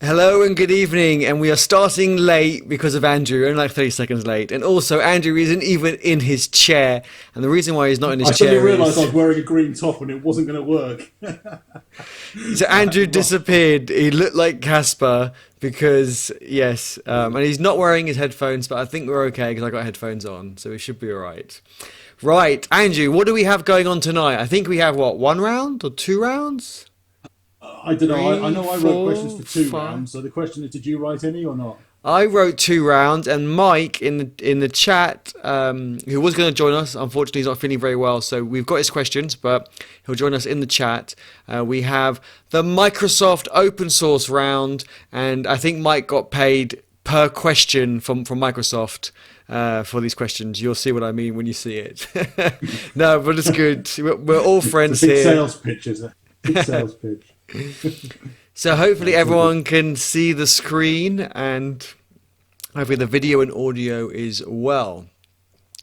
Hello and good evening, and we are starting late because of Andrew, only like 30 seconds late. And also, Andrew isn't even in his chair, and the reason why he's not in his I suddenly chair realised I is was wearing a green top and it wasn't going to work. so Andrew disappeared. He looked like Casper because yes, and he's not wearing his headphones, but I think we're okay because I got headphones on, so we should be all right. Right, Andrew, what do we have going on tonight? I think we have what, one round or two rounds? I don't know. I Three, know I wrote questions four, for two five. rounds. So the question is, did you write any or not? I wrote two rounds, and Mike in the chat, who was going to join us, unfortunately he's not feeling very well, so we've got his questions, but he'll join us in the chat. We have the Microsoft open source round, and I think Mike got paid per question from Microsoft for these questions. You'll see what I mean when you see it. No, but it's good. We're all It's a friends big here. sales pitch, is it? Big sales pitch. So hopefully That's all good. everyone can see the screen and hopefully the video and audio is well.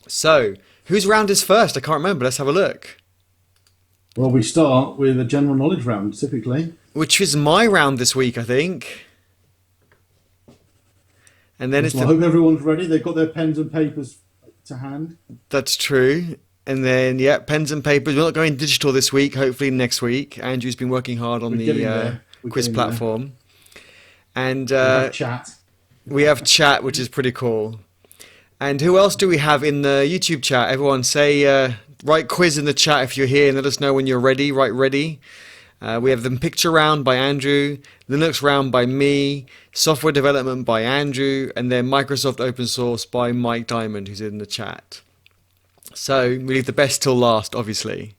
So whose round is first? I can't remember. Let's have a look. Well, we start with a general knowledge round, typically. Which is my round this week, I think. And then it's Well, I the hope everyone's ready. They've got their pens and papers to hand. that's true. And then yeah, pens and papers. We're not going digital this week. Hopefully next week. Andrew's been working hard on We're the getting there. We're quiz getting there. platform, and We have chat. we have chat, which is pretty cool. And who else do we have in the YouTube chat? Everyone say, write quiz in the chat if you're here and let us know when you're ready. Write ready. We have the picture round by Andrew, Linux round by me, software development by Andrew, and then Microsoft open source by Mike Diamond, who's in the chat. So we leave the best till last, obviously.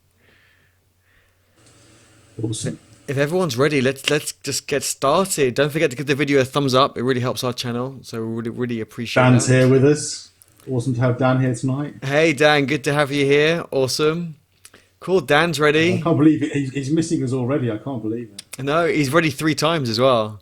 Awesome. If everyone's ready, let's just get started. Don't forget to give the video a thumbs up. It really helps our channel, so we really appreciate Dan's that. here with us. Awesome to have Dan here tonight. Hey Dan, good to have you here. Awesome. Cool, Dan's I ready. can't believe it. He's missing us already. I can't believe it. No, he's ready three times as well.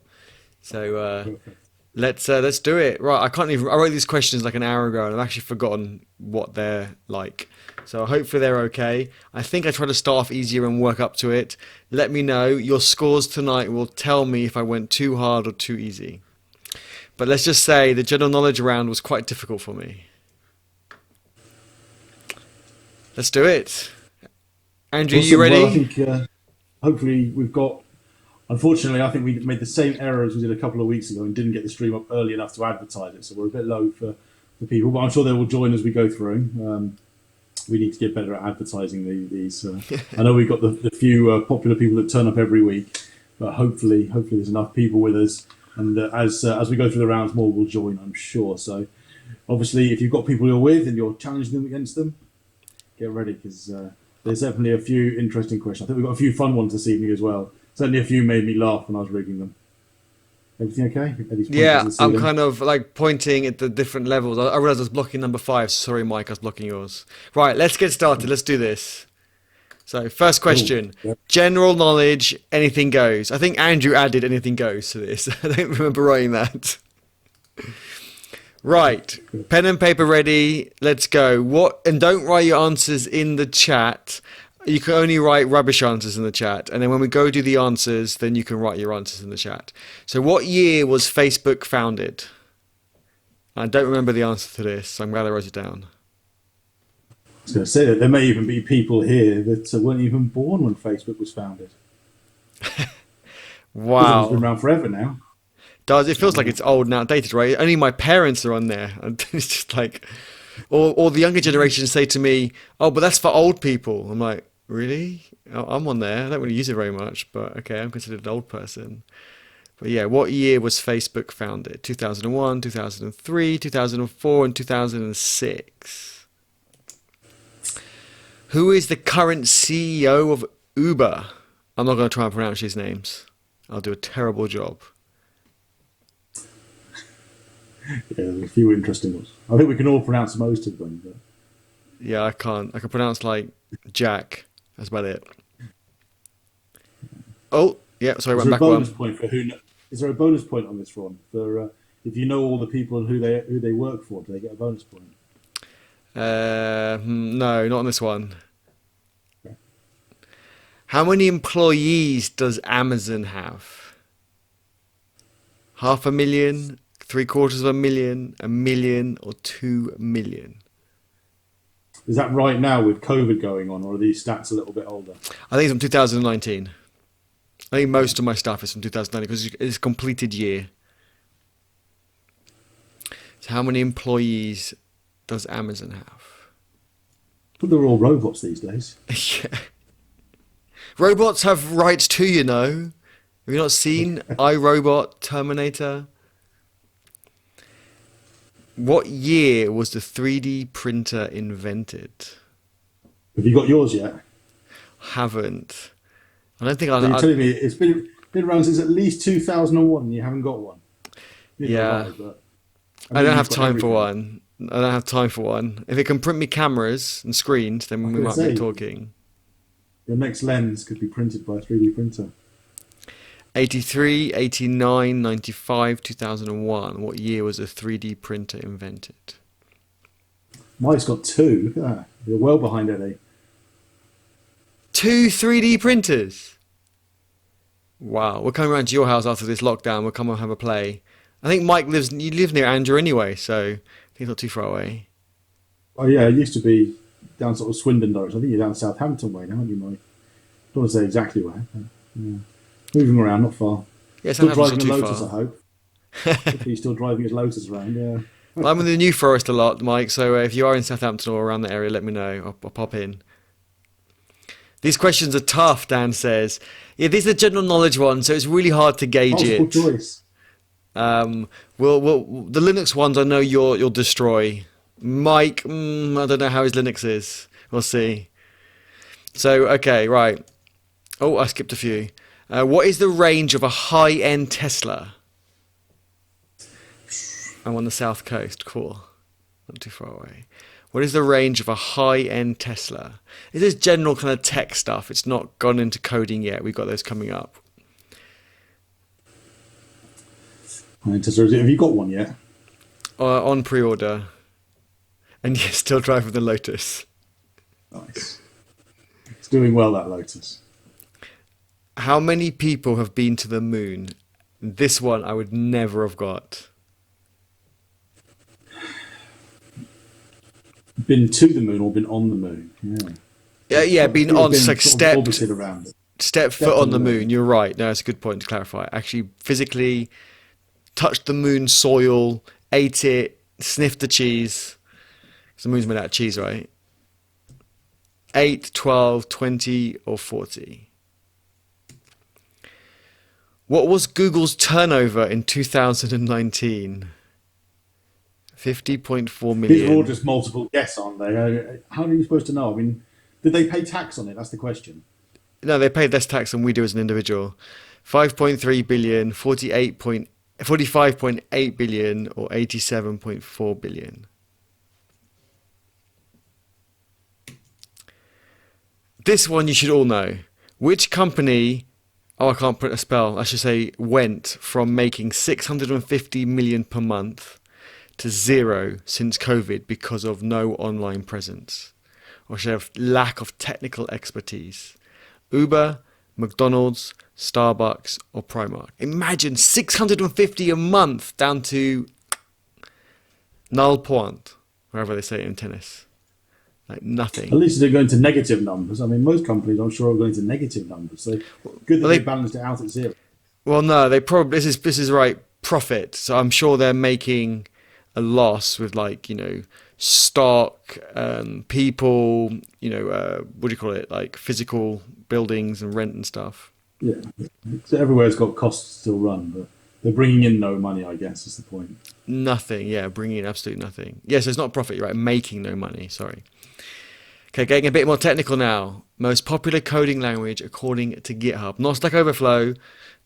So Perfect. let's do it. Right, I can't even. I wrote these questions like an hour ago, and I've actually forgotten what they're like. So hopefully they're okay. I think I try to start off easier and work up to it. Let me know. Your scores tonight will tell me if I went too hard or too easy. But let's just say the general knowledge round was quite difficult for me. Let's do it. Andrew, you Awesome. Well, I ready? think hopefully we've got. Unfortunately, I think we made the same error as we did a couple of weeks ago and didn't get the stream up early enough to advertise it. So we're a bit low for people, but I'm sure they will join as we go through. We need to get better at advertising these. I know we've got the few popular people that turn up every week, but hopefully there's enough people with us. And as we go through the rounds, more will join, I'm sure. So obviously, if you've got people you're with and you're challenging them against them, get ready because there's definitely a few interesting questions. I think we've got a few fun ones this evening as well. Certainly a few made me laugh when I was rigging them. Everything okay? Eddie's pointing to Yeah, the I'm ceiling. kind of like pointing at the different levels. I realized I was blocking number five. Sorry, Mike, I was blocking yours. Right, let's get started. Let's do this. So, first Cool. question. Yep. General knowledge, anything goes. I think Andrew added anything goes to this. I don't remember writing that. Right, Good. pen and paper ready. Let's go. What? And don't write your answers in the chat. You can only write rubbish answers in the chat. And then when we go do the answers, then you can write your answers in the chat. So, what year was Facebook founded? I don't remember the answer to this, so I'm glad I wrote it down. I was going to say that there may even be people here that weren't even born when Facebook was founded. Feels like it's been Wow. around forever now. Does it feels like it's old and outdated, right? Only my parents are on there. And it's just like, or the younger generation say to me, "Oh, but that's for old people." I'm like, really? I'm on there. I don't really use it very much, but okay, I'm considered an old person. But yeah, what year was Facebook founded? 2001, 2003, 2004, and 2006. Who is the current CEO of Uber? I'm not going to try and pronounce these names. I'll do a terrible job. Yeah, there's a few interesting ones. I think we can all pronounce most of them. But Yeah, I can't. I can pronounce like Jack. That's about it. Oh, yeah, sorry, is went there a back bonus one. point for who? Is there a bonus point on this one for if you know all the people and who they work for? Do they get a bonus point? No, not on this one. How many employees does Amazon have? 500,000, 750,000, 1 million, or 2 million? Is that right now with COVID going on, or are these stats a little bit older? I think it's from 2019. I think most of my stuff is from 2019 because it's a completed year. So how many employees does Amazon have? But they're all robots these days. Yeah. Robots have rights too, you know. Have you not seen iRobot, Terminator? What year was the 3D printer invented? Have you got yours yet? Haven't. I don't think So you're telling me it's been around since at least 2001 and you haven't got one? Neither have Yeah. I, but I mean, don't you've have got time for everything. one. I don't have time for one. If it can print me cameras and screens, I then was we going to might be say, talking. your next lens could be printed by a 3D printer. 83, 89, 95, 2001. What year was a 3D printer invented? Mike's got two. Look at that. You're well behind Eddie. 2 3D printers. Wow. We're coming around to your house after this lockdown. We'll come and have a play. I think you live near Andrew anyway, so I think it's not too far away. Oh yeah, it used to be down sort of Swindon direction. I think you're down Southampton way now, aren't you, Mike? Don't want to say exactly where. But, yeah. Moving around, not far. Yeah, Still Southampton's not driving a too Lotus, I far. hope. Hopefully he's still driving his Lotus around, yeah. I'm in the New Forest a lot, Mike, so if you are in Southampton or around the area, let me know. I'll pop in. These questions are tough, Dan says. Yeah, these are general knowledge ones, so it's really hard to gauge Multiple it. choice. The Linux ones I know you'll destroy. Mike, I don't know how his Linux is. We'll see. So, okay, right. Oh, I skipped a few. What is the range of a high-end Tesla? I'm on the south coast. Cool. Not too far away. What is the range of a high-end Tesla? This is general kind of tech stuff. It's not gone into coding yet. We've got those coming up. Right, so have you got one yet? On pre-order. And you're still driving the Lotus. Nice. It's doing well, that Lotus. How many people have been to the moon? This one I would never have got. Been to the moon or been on the moon? Yeah. Yeah, been People have on, been like sort of orbited around it. step foot Stepped on on the the moon. moon. You're right. No, that's a good point to clarify. Actually, physically touched the moon soil, ate it, sniffed the cheese. 'Cause the moon's made out of cheese, right? 8, 12, 20, or 40. What was Google's turnover in 2019? 50.4 These are all million. just multiple guess, aren't they? How are you supposed to know? I mean, did they pay tax on it? That's the question. No, they paid less tax than we do as an individual. 5.3 billion, 45.8 billion, or 87.4 billion. This one you should all know. Which company, oh, I can't print a spell, I should say, went from making 650 million per month to zero since COVID because of no online presence, or should have lack of technical expertise? Uber, McDonald's, Starbucks, or Primark. Imagine 650 a month down to null point, wherever they say it in tennis. Like At nothing. least they're going to negative numbers. I mean, most companies, I'm sure, are going to negative numbers. So good that Well, they they balanced it out at zero. well no, they probably this is right profit. So I'm sure they're making a loss with like stock, people, what do you call it, like physical buildings and rent and stuff. Yeah. So everywhere's got costs to still run, but they're bringing in no money, I guess, is the point. Nothing, yeah, bringing in absolutely nothing. Yes, it's not profit, you're right, making no money, sorry. Okay, getting a bit more technical now. Most popular coding language according to GitHub. Not Stack Overflow,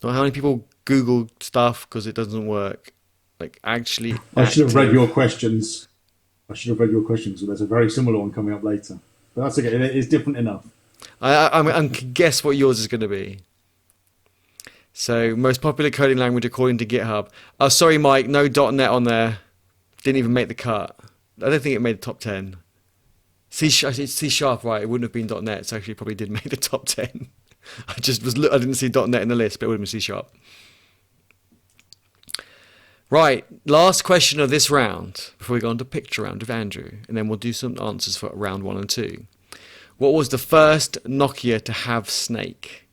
not how many people Google stuff because it doesn't work. Like actually I should have read active. your questions. I should have read your questions. So there's a very similar one coming up later. But that's okay. It's different enough. I'm guess what yours is going to be. So, most popular coding language according to GitHub. Oh, sorry, Mike, no .NET on there. Didn't even make the cut. I don't think it made the top 10. It's C Sharp, right? It wouldn't have been .NET, so actually it probably did make the top 10. I didn't see .NET in the list, but it would have been C Sharp. Right, last question of this round before we go on to picture round with Andrew, and then we'll do some answers for round one and two. What was the first Nokia to have Snake?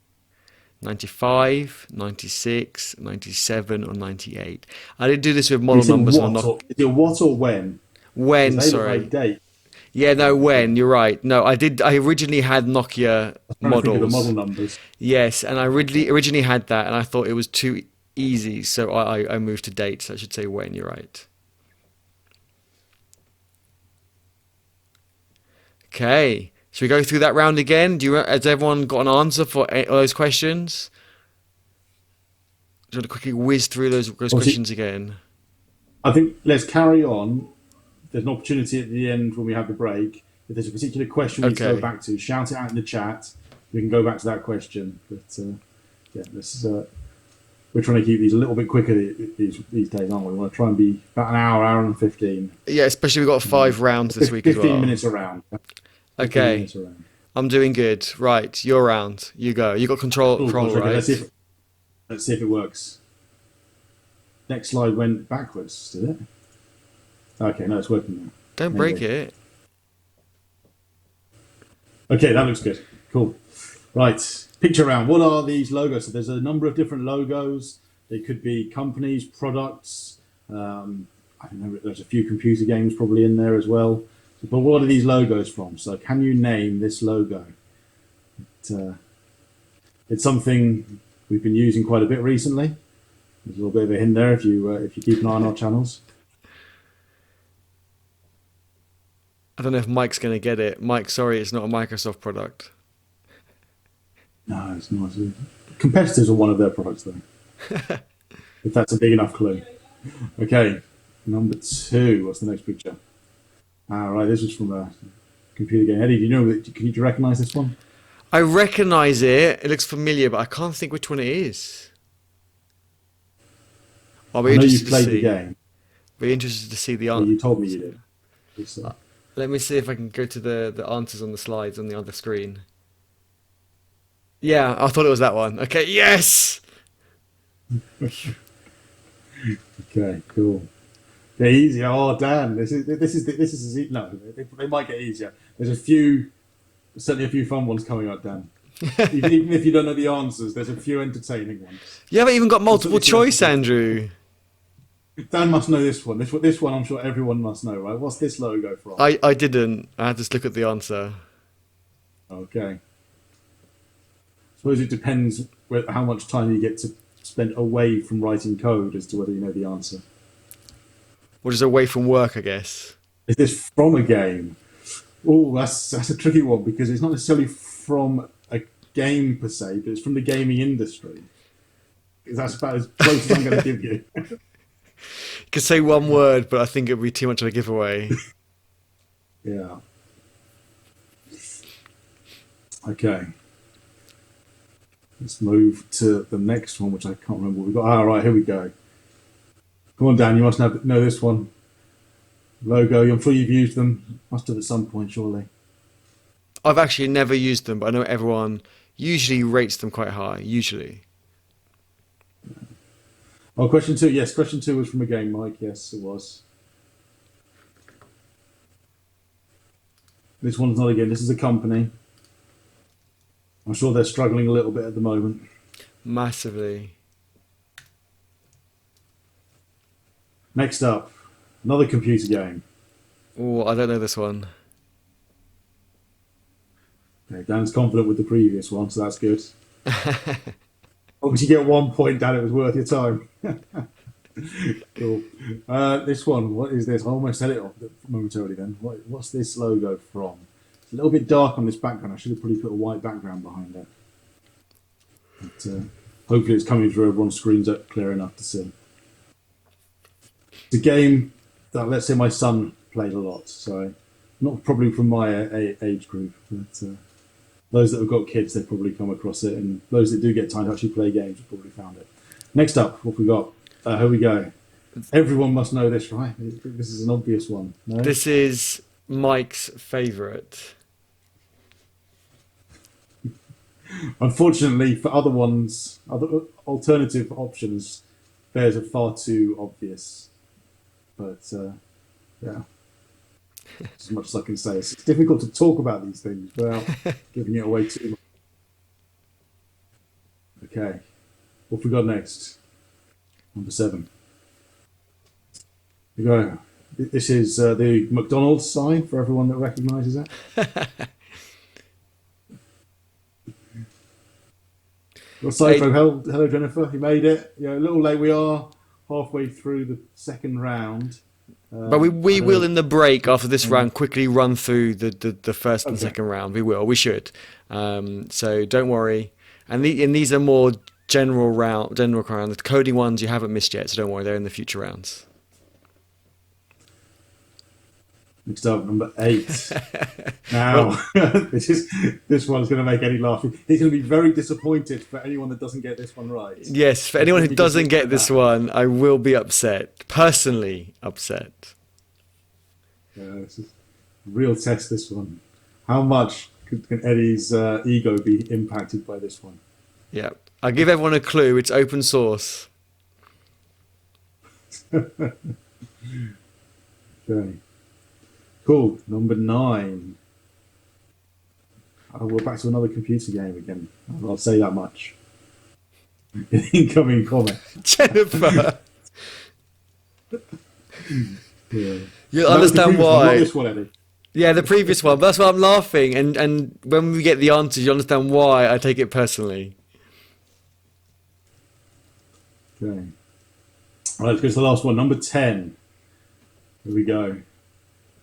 95, 96, 97, or 98? I did do this with Are you model saying numbers on what a Nokia. or is it what or when? Because When, they look like sorry. dates. Yeah, no, Okay. when, you're right. No, I did. I originally had Nokia Trying to think of the model models. numbers. Yes, and I originally had that, and I thought it was too easy, so I moved to dates. I should say when, you're right. Okay, should we go through that round again? Has everyone got an answer for all those questions? Do you want to quickly whiz through those Obviously, questions again? I think let's carry on. There's an opportunity at the end when we have the break. If there's a particular question we need to go Okay. back to, shout it out in the chat. We can go back to that question. But yeah, we're trying to keep these a little bit quicker these days, aren't we? We want to try and be about an hour, hour and 15. Yeah, especially we've got 5 rounds this week as 15 well. minutes around. 15 Okay, minutes around. I'm doing good. Right, your round. You go. You got Oh control, gosh, okay, right? let's see if it works. Next slide went backwards, did it? Okay, no, it's working now. Don't break Maybe. it. Okay, that looks good. Cool. Right. Picture round. What are these logos? So there's a number of different logos. They could be companies, products. I don't know. There's a few computer games probably in there as well. But what are these logos from? So can you name this logo? It's something we've been using quite a bit recently. There's a little bit of a hint there if you keep an eye on our channels. I don't know if Mike's going to get it. Mike, sorry, it's not a Microsoft product. No, it's not. Competitors are one of their products though. If that's a big enough clue. Okay, number two. What's the next picture? All right, this is from a computer game. Eddie, do you know? Can you recognise this one? I recognise it. It looks familiar, but I can't think which one it is. I'll be I know you interested to played the see. game. Be interested to see the Well, answer. you told me you did. It's, Let me see if I can go to the answers on the slides on the other screen. Yeah, I thought it was that one. Okay, yes! okay, cool. They're easier. Oh, Dan, no. They might get easier. There's certainly a few fun ones coming up, Dan. Even if you don't know the answers, there's a few entertaining ones. You haven't even got There's multiple certainly a few choice, entertaining. Andrew. Dan must know this one. This one, I'm sure everyone must know, right? What's this logo from? I didn't. I had to look at the answer. Okay. Suppose it depends how much time you get to spend away from writing code as to whether you know the answer. Or just away from work, I guess. Is this from a game? Oh, that's a tricky one because it's not necessarily from a game per se, but it's from the gaming industry. That's about as close as I'm going to give you. You could say one word, but I think it would be too much of a giveaway. Yeah. Okay. Let's move to the next one, which I can't remember what we've got. All right, here we go. Come on, Dan, you must know this one. Logo, I'm sure you've used them. Must have at some point, surely. I've actually never used them, but I know everyone usually rates them quite high. Usually. Oh, question two. Yes, question two was from a game, Mike. Yes, it was. This one's not again. This is a company. I'm sure they're struggling a little bit at the moment. Massively. Next up, another computer game. Oh, I don't know this one. Okay, Dan's confident with the previous one, so that's good. Obviously, you get 1 point, Dan. It was worth your time. Cool. This one, what is this? I almost said it momentarily then. What's this logo from? It's a little bit dark on this background. I should have probably put a white background behind it. But, hopefully it's coming through everyone's screens up clear enough to see. It's a game that, let's say, my son played a lot. So not probably from my age group, but those that have got kids, they've probably come across it. And those that do get time to actually play games have probably found it. Next up, what we got? Here we go. Everyone must know this, right? This is an obvious one. No? This is Mike's favourite. Unfortunately, for other ones, other alternative options, bears are far too obvious. But yeah, as much as I can say, it's difficult to talk about these things without giving it away too much. Okay, what have we got next? Number 7. We go. This is the McDonald's sign for everyone that recognises it. Well, so Hey, hello, Jennifer. You made it. A little late. We are halfway through the second round. but we I will know. in the break after this um, round quickly run through the first and Okay. second round. We should. So don't worry. And these are more general round. The coding ones you haven't missed yet, so don't worry. They're in the future rounds. Next up, number 8. Well, Now, this one's going to make Eddie laugh. He's going to be very disappointed for anyone that doesn't get this one right. yes. For He's anyone going who to be doesn't disappointed get with this that. one, I will be upset. Personally upset. This is a real test. This one. How much can Eddie's ego be impacted by this one? Yeah. I'll give everyone a clue. It's open source. Okay. Cool. Number 9. Oh, we're back to another computer game again. I'll say that much. Incoming comment. Jennifer, Yeah. you'll That was the understand previous one, not why. this one, Eddie. Yeah, the previous one. That's why I'm laughing. And when we get the answers, you understand why I take it personally. Okay. All right, let's go to the last one. Number 10. Here we go.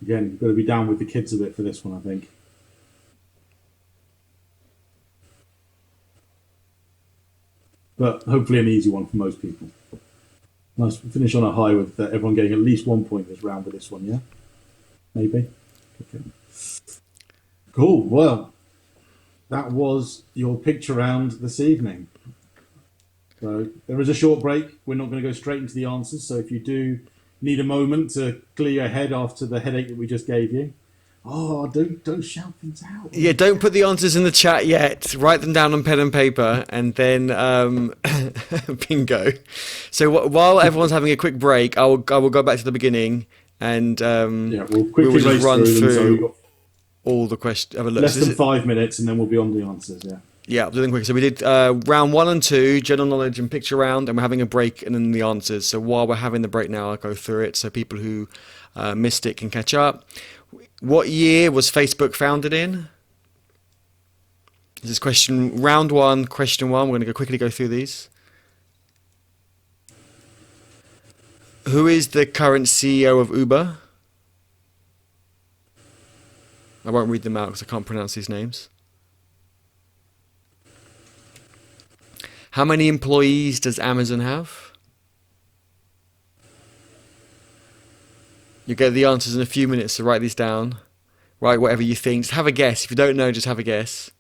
Again, you've got to be down with the kids a bit for this one, I think. But hopefully an easy one for most people. Nice. Finish on a high with everyone getting at least 1 point this round with this one, yeah? Maybe? Okay. Cool. Well, that was your picture round this evening. So there is a short break. We're not going to go straight into the answers. So if you do need a moment to clear your head after the headache that we just gave you, don't shout things out. Yeah, don't put the answers in the chat yet. Write them down on pen and paper, and then bingo. So while everyone's having a quick break, I will go back to the beginning, and Yeah, we'll we will quickly just race run through them. So we've through got all the questions. Have a look. less So than 5 minutes, and then we'll be on the answers. Yeah. yeah, I'll do them quick. So we did round 1 and 2, general knowledge and picture round, and we're having a break and then the answers. So while we're having the break now, I'll go through it so people who missed it can catch up. What year was Facebook founded in? This is round 1, question 1. We're going to quickly go through these. Who is the current CEO of Uber? I won't read them out because I can't pronounce these names. How many employees does Amazon have? You get the answers in a few minutes, so write these down. Write whatever you think. Just have a guess. If you don't know, just have a guess.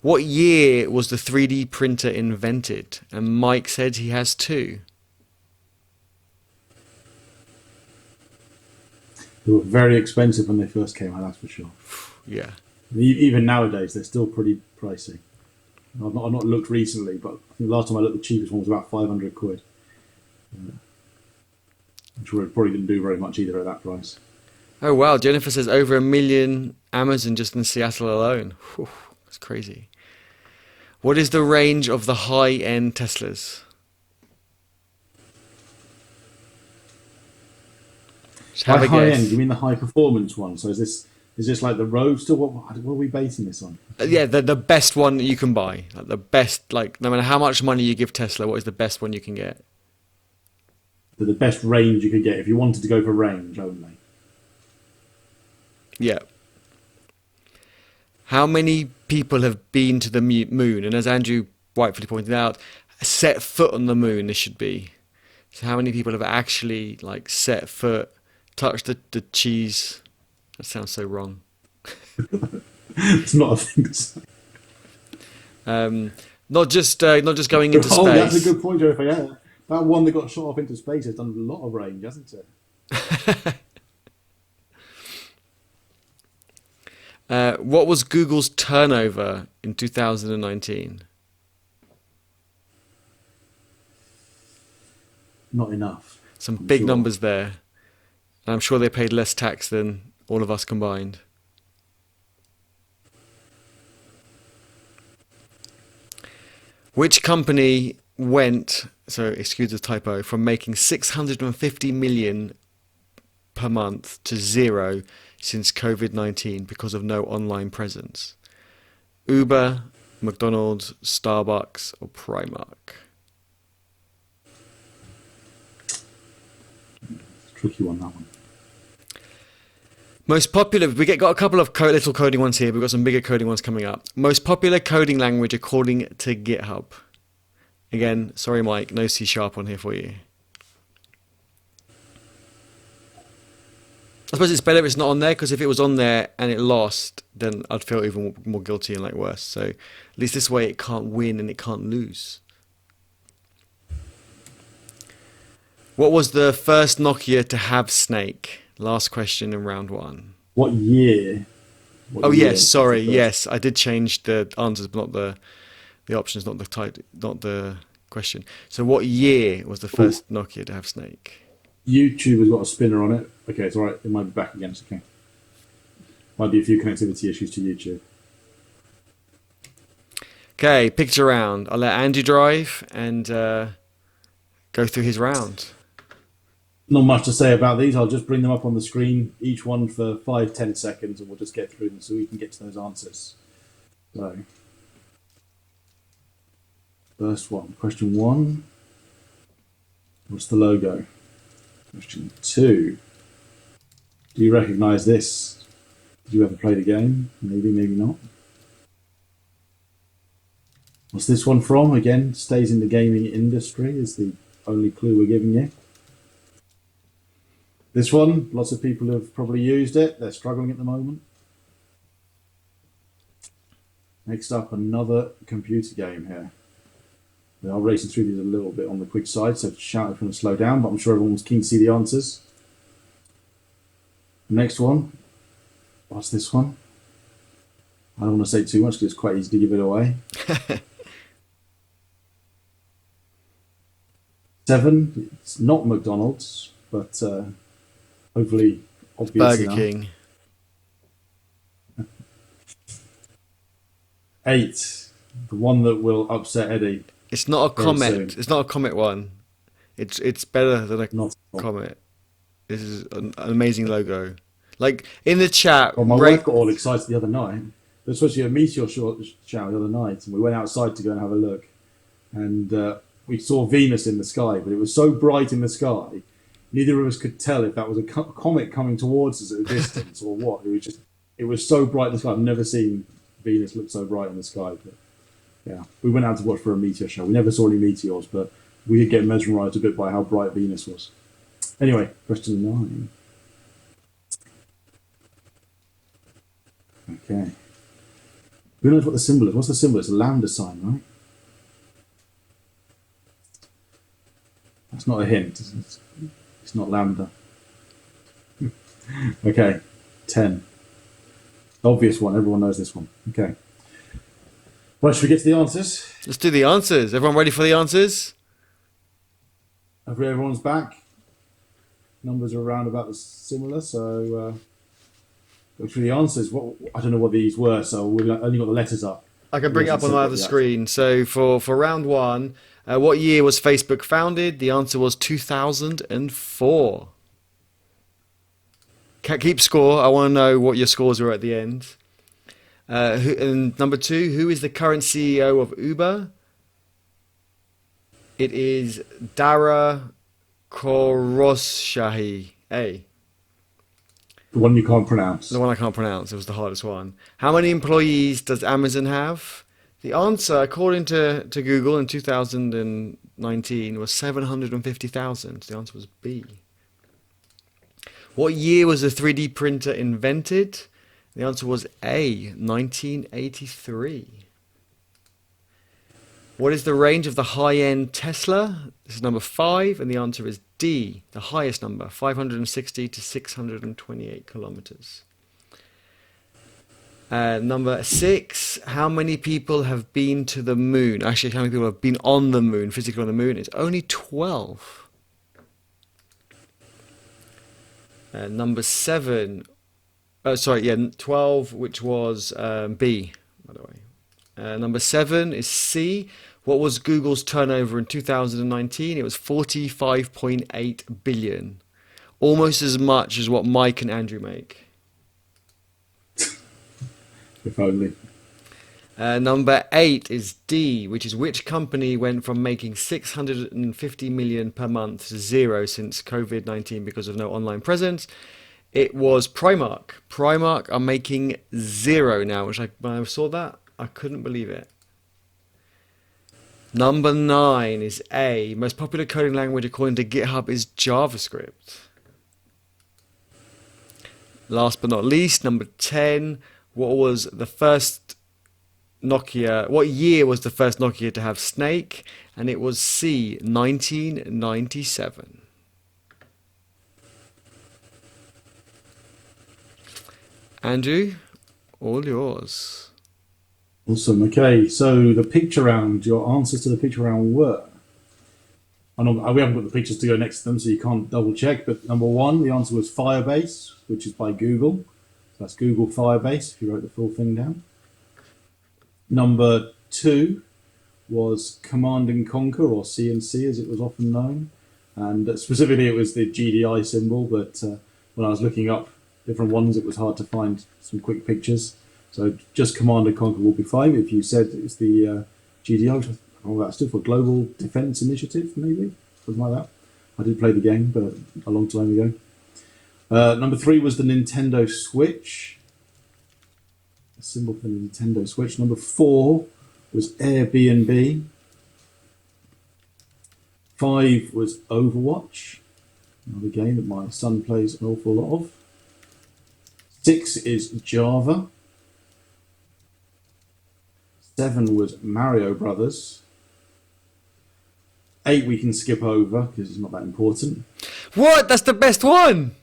What year was the 3D printer invented? And Mike said he has 2. They were very expensive when they first came out, that's for sure. Yeah. Even nowadays, they're still pretty pricey. I've not looked recently, but I think last time I looked, the cheapest one was about 500 quid. I'm sure it probably didn't do very much either at that price. Oh wow, Jennifer says over 1 million Amazon just in Seattle alone. Whew, that's crazy. What is the range of the high-end Teslas? Just have By a high end, guess. you mean the high performance one? So is this like the Roadster? What are we basing this on? Yeah, the best one that you can buy. Like the best, like no matter how much money you give Tesla, what is the best one you can get? The best range you could get if you wanted to go for range only. Yeah. How many people have been to the moon? And as Andrew rightfully pointed out, set foot on the moon. This should be. So how many people have actually like set foot, touched the cheese? That sounds so wrong. It's not a thing to say. Not just going into Oh, that's a space. good point, Joe. Yeah, that one that got shot off into space has done a lot of range, hasn't it? What was Google's turnover in 2019? not enough. Some I'm big sure. numbers there. And I'm sure they paid less tax than all of us combined. Which company went, so excuse the typo, from making 650 million per month to zero since COVID-19 because of no online presence? Uber, McDonald's, Starbucks, or Primark? Tricky one, that one. Most popular, got a couple of little coding ones here. We've got some bigger coding ones coming up. Most popular coding language according to GitHub. Again, sorry, Mike, no C# on here for you. I suppose it's better if it's not on there, because if it was on there and it lost, then I'd feel even more guilty and like worse. So at least this way it can't win and it can't lose. What was the first Nokia to have Snake? Last question in round one. What year? Oh yes, sorry, yes, I did change the answers, but not the options, not the question. So what year was the first Nokia to have Snake? YouTube has got a spinner on it. Okay, it's all right. It might be back again. It's okay. Might be a few connectivity issues to YouTube. Okay, picture round. I'll let Andy drive and go through his round. Not much to say about these. I'll just bring them up on the screen, each one for 5-10 seconds, and we'll just get through them so we can get to those answers. So, first one. Question 1. What's the logo? Question 2. Do you recognise this? Did you ever play the game? Maybe, maybe not. What's this one from? Again, stays in the gaming industry is the only clue we're giving you. This one, lots of people have probably used it. They're struggling at the moment. Next up, another computer game here. We are racing through these a little bit on the quick side, so shout if you want to slow down, but I'm sure everyone's keen to see the answers. Next one. What's this one? I don't want to say too much because it's quite easy to give it away. 7. It's not McDonald's, but hopefully obvious Burger enough. King. 8. The one that will upset Eddie. It's not a Very Comet. soon. It's not a Comet one. It's better than a Not. Comet. This is an amazing logo. Like in the chat, Well, my wife got all excited the other night. There was supposed to be a meteor shower the other night, and we went outside to go and have a look. And we saw Venus in the sky, but it was so bright in the sky, neither of us could tell if that was a comet coming towards us at a distance or what. It was so bright in the sky. I've never seen Venus look so bright in the sky. But yeah, we went out to watch for a meteor show. We never saw any meteors, but we did get mesmerised a bit by how bright Venus was. Anyway, question 9. Okay. Who knows what the symbol is? What's the symbol? It's a lambda sign, right? That's not a hint. It's not lambda. Okay. 10. Obvious one. Everyone knows this one. Okay. Right, should we get to the answers? let's do the answers. Everyone ready for the answers? Everyone's back. Numbers are around about the similar, so go through the answers. I don't know what these were, so we've only got the letters up. I can bring it up on my other screen. So for round one, what year was Facebook founded? The answer was 2004. Keep score. I want to know what your scores were at the end. And number 2, who is the current CEO of Uber? It is Dara Khosrowshahi. The one you can't pronounce. one I can't pronounce. It was the hardest one. How many employees does Amazon have? The answer, according to Google in 2019, was 750,000. The answer was B. What year was the 3D printer invented? The answer was A, 1983. What is the range of the high-end Tesla? This is number 5, and the answer is D, the highest number, 560 to 628 kilometers. Number 6, how many people have been to the moon? Actually, how many people have been on the moon, physically on the moon? It's only 12. Number 7. Oh, sorry, yeah, 12, which was B, by the way. Number 7 is C. What was Google's turnover in 2019? It was 45.8 billion. Almost as much as what Mike and Andrew make. If only. Number 8 is D, which is which company went from making 650 million per month to zero since COVID-19 because of no online presence. It was Primark. Primark are making zero now, which when I saw that, I couldn't believe it. Number 9 is A. Most popular coding language according to GitHub is JavaScript. Last but not least, number 10. What was the first Nokia? What year was the first Nokia to have Snake? And it was C, 1997. Andrew, all yours. Awesome. Okay, so the picture round, your answers to the picture round were. We haven't got the pictures to go next to them, so you can't double check. But number 1, the answer was Firebase, which is by Google. So that's Google Firebase, if you wrote the full thing down. Number 2 was Command and Conquer, or CNC as it was often known. And specifically it was the GDI symbol, but when I was looking up different ones, it was hard to find some quick pictures. So just Command and Conquer will be fine. If you said it's the GDI, which that stood for Global Defense Initiative, maybe? Something like that. I did play the game, but a long time ago. Number 3 was the Nintendo Switch. A symbol for the Nintendo Switch. Number 4 was Airbnb. 5 was Overwatch. Another game that my son plays an awful lot of. 6 is Java. 7 was Mario Brothers. 8 we can skip over because it's not that important. What? That's the best one!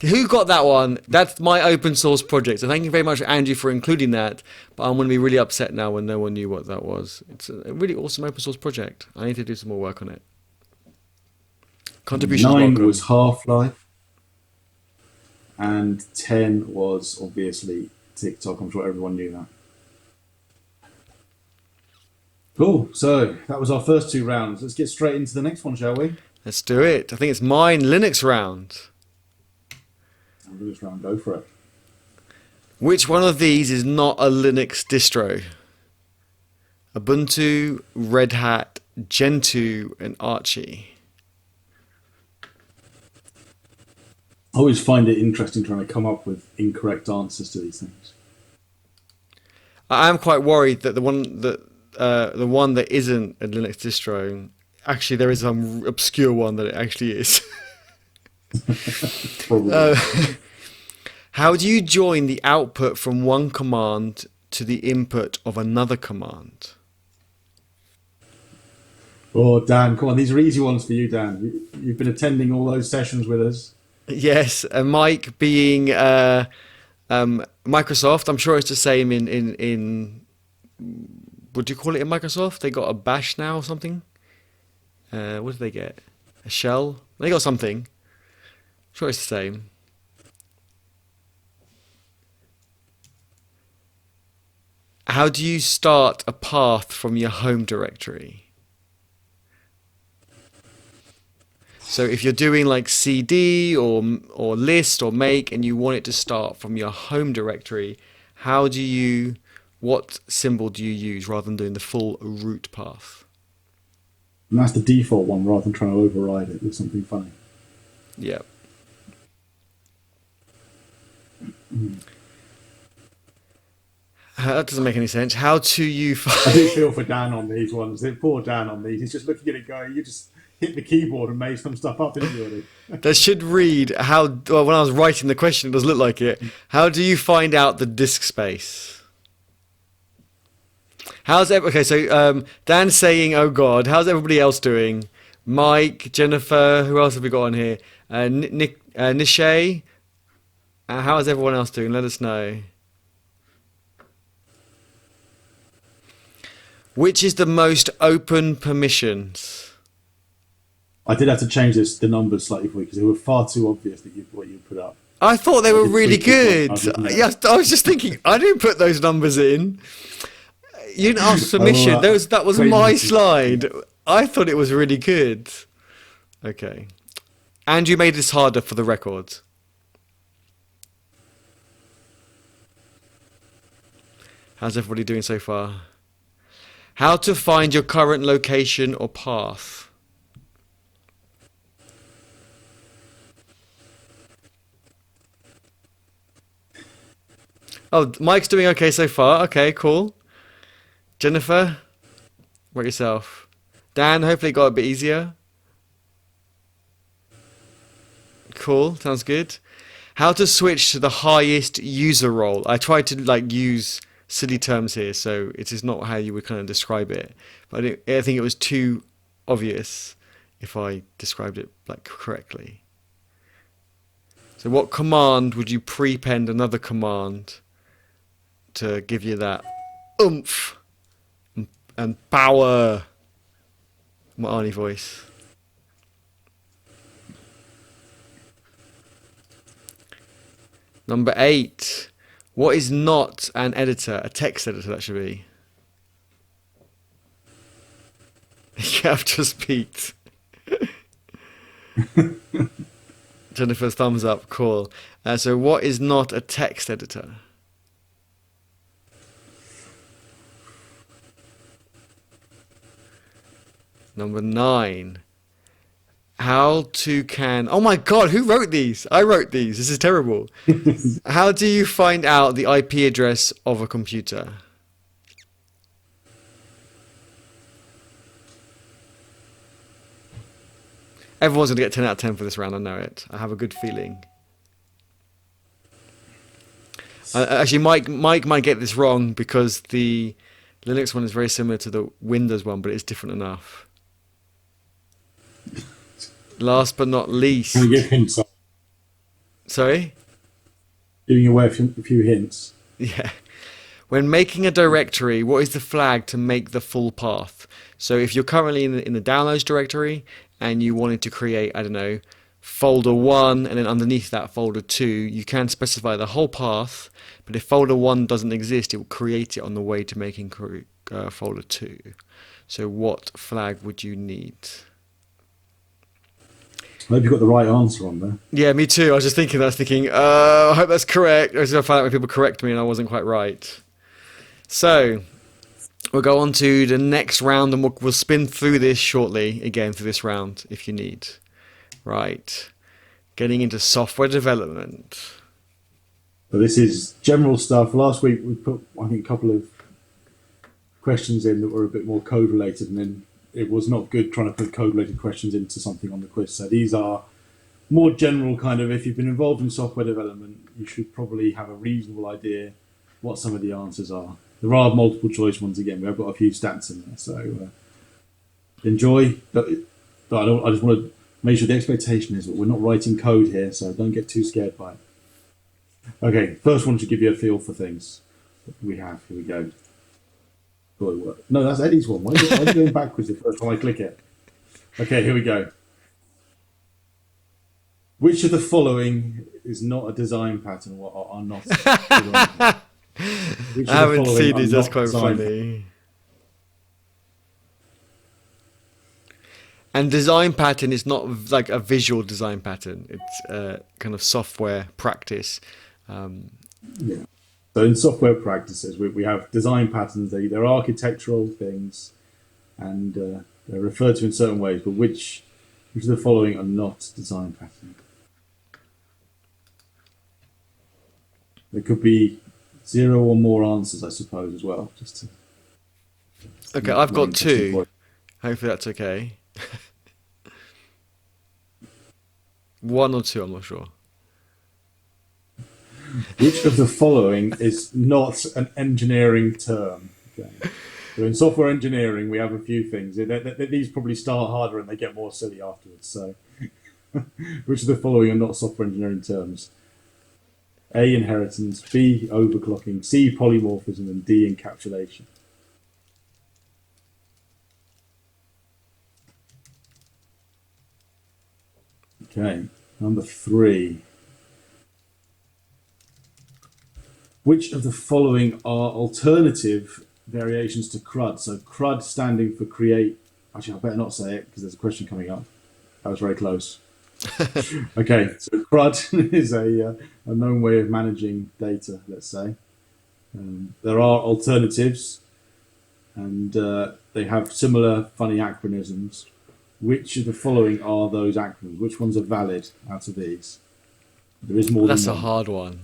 Who got that one? That's my open source project. So thank you very much, Andrew, for including that. But I'm going to be really upset now when no one knew what that was. It's a really awesome open source project. I need to do some more work on it. Contributions 9 welcome. was Half-Life. And 10 was obviously TikTok. I'm sure everyone knew that. Cool. So that was our first 2 rounds. Let's get straight into the next one, shall we? Let's do it. I think it's mine Linux round. Linux round, go for it. Which one of these is not a Linux distro? Ubuntu, Red Hat, Gentoo, and Archie. I always find it interesting trying to come up with incorrect answers to these things. I am quite worried that the one that isn't a Linux distro, actually there is some obscure one that it actually is. Probably. How do you join the output from one command to the input of another command? Oh, Dan, come on. These are easy ones for you, Dan. You've been attending all those sessions with us. Yes, Mike being Microsoft, I'm sure it's the same in what do you call it in Microsoft? They got a bash now or something? What did they get? A shell? They got something. I'm sure it's the same. How do you start a path from your home directory? So if you're doing like CD or list or make and you want it to start from your home directory, what symbol do you use rather than doing the full root path? And that's the default one rather than trying to override it with something funny. Yeah. That doesn't make any sense. How do you I do feel for Dan on these ones. Poor Dan on these. He's just looking at it going, you just hit the keyboard and made some stuff up, didn't you, really? That should read when I was writing the question, it does look like it. How do you find out the disk space? Okay, so Dan's saying, oh God, how's everybody else doing? Mike, Jennifer, who else have we got on here? Nishay. How is everyone else doing? Let us know. Which is the most open permissions? I did have to change the numbers slightly for you because they were far too obvious that what you put up. I thought they I were did really tweak it when I good. was looking at it. Yes, I was just thinking, I didn't put those numbers in. You didn't ask Oh, permission. That was crazy my mistake. slide. I thought it was really good. Okay. And you made this harder for the record. How's everybody doing so far? How to find your current location or path. Oh, Mike's doing okay so far. Okay, cool. Jennifer, what yourself? Dan, hopefully it got a bit easier. Cool, sounds good. How to switch to the highest user role. I tried to use silly terms here, so it is not how you would kind of describe it. But I think it was too obvious if I described it correctly. So what command would you prepend another command to give you that oomph and power? My Arnie voice. Number 8. What is not an editor? A text editor, that should be. You have just peaked. Jennifer's thumbs up. Cool. So what is not a text editor? Number 9. Oh my God, who wrote these? I wrote these. This is terrible. How do you find out the IP address of a computer? Everyone's going to get 10 out of 10 for this round, I know it. I have a good feeling. Actually, Mike might get this wrong because the Linux one is very similar to the Windows one, but it's different enough. Last but not least. Can we give hints? Sorry? Giving away a few hints. Yeah. When making a directory, what is the flag to make the full path? So if you're currently in the downloads directory and you wanted to create, I don't know, folder 1 and then underneath that folder 2, you can specify the whole path, but if folder 1 doesn't exist, it will create it on the way to making folder 2. So what flag would you need? I hope you got the right answer on there. Yeah, me too. I was just thinking, I hope that's correct. I was going to find out when people correct me and I wasn't quite right. So, we'll go on to the next round and we'll spin through this shortly, again, through this round, if you need. Right. Getting into software development. So this is general stuff. Last week we put, I think, a couple of questions in that were a bit more code related, and then it was not good trying to put code related questions into something on the quiz. So these are more general kind of, if you've been involved in software development, you should probably have a reasonable idea what some of the answers are. There are multiple choice ones again. We've got a few stats in there, so enjoy. But I just want to make sure the expectation is that we're not writing code here, so don't get too scared by it. Okay, first one should give you a feel for things. Here we go. No, that's Eddie's one. Why are you going backwards the first time I click it? Okay, here we go. Which of the following is not a design pattern or are not? I haven't seen these, that's quite funny. And design pattern is not like a visual design pattern. It's a kind of software practice. Yeah. So in software practices, we have design patterns. They're architectural things, and they're referred to in certain ways. But which of the following are not design patterns? There could be 0 or more answers, I suppose, as well. Okay, I've got 2. Hopefully that's okay. 1 or 2, I'm not sure. Which of the following is not an engineering term? Okay. So in software engineering, we have a few things. These probably start harder and they get more silly afterwards. So, which of the following are not software engineering terms? A, inheritance, B, overclocking, C, polymorphism, and D, encapsulation. Okay, number 3. Which of the following are alternative variations to CRUD? So CRUD standing for create. Actually, I better not say it because there's a question coming up. That was very close. Okay, so CRUD is a known way of managing data, let's say. There are alternatives, and they have similar funny acronyms. Which of the following are those acronyms? Which ones are valid out of these? There is more than That's a one. hard one.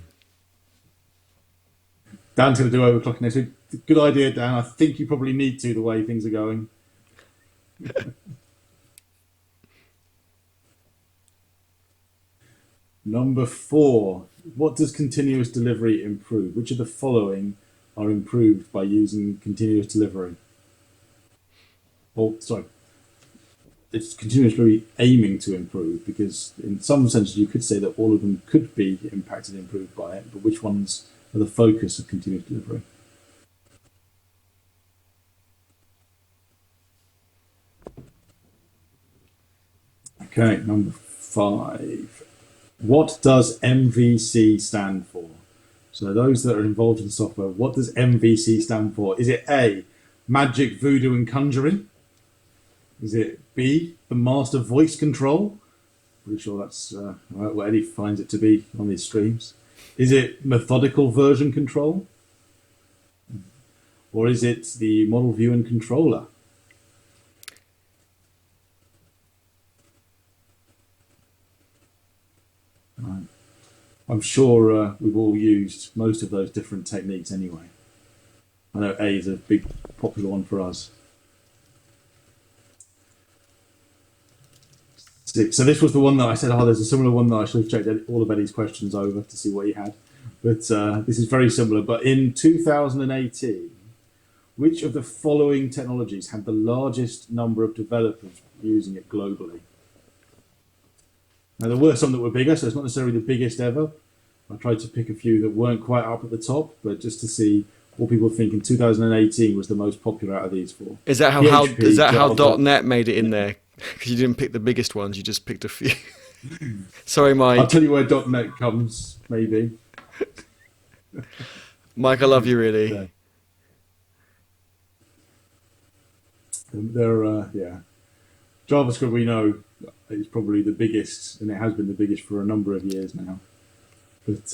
Dan's going to do overclocking next week. Good idea, Dan. I think you probably need to the way things are going. Number 4. What does continuous delivery improve? Which of the following are improved by using continuous delivery? Oh, sorry. It's continuously aiming to improve because, in some sense, you could say that all of them could be impacted and improved by it, but which ones are the focus of continuous delivery? Okay, number 5. What does MVC stand for? So those that are involved in software, what does MVC stand for? Is it A, magic, voodoo, and conjuring? Is it B, the master voice control? Pretty sure that's what Eddie finds it to be on these streams. Is it methodical version control? Or is it the model view and controller? Right. I'm sure we've all used most of those different techniques anyway. I know A is a big popular one for us. So this was the one that I said, there's a similar one that I should have checked all of Eddie's questions over to see what he had. But this is very similar. But in 2018, which of the following technologies had the largest number of developers using it globally? Now, there were some that were bigger, so it's not necessarily the biggest ever. I tried to pick a few that weren't quite up at the top, but just to see what people think in 2018 was the most popular out of these 4. Is that PHP, is that how Java. .NET made it in there? Because you didn't pick the biggest ones, you just picked a few. Sorry, I'll Mike. tell you where .NET comes, maybe. Mike, I love you really. Yeah. Yeah. JavaScript, we know, is probably the biggest, and it has been the biggest for a number of years now. But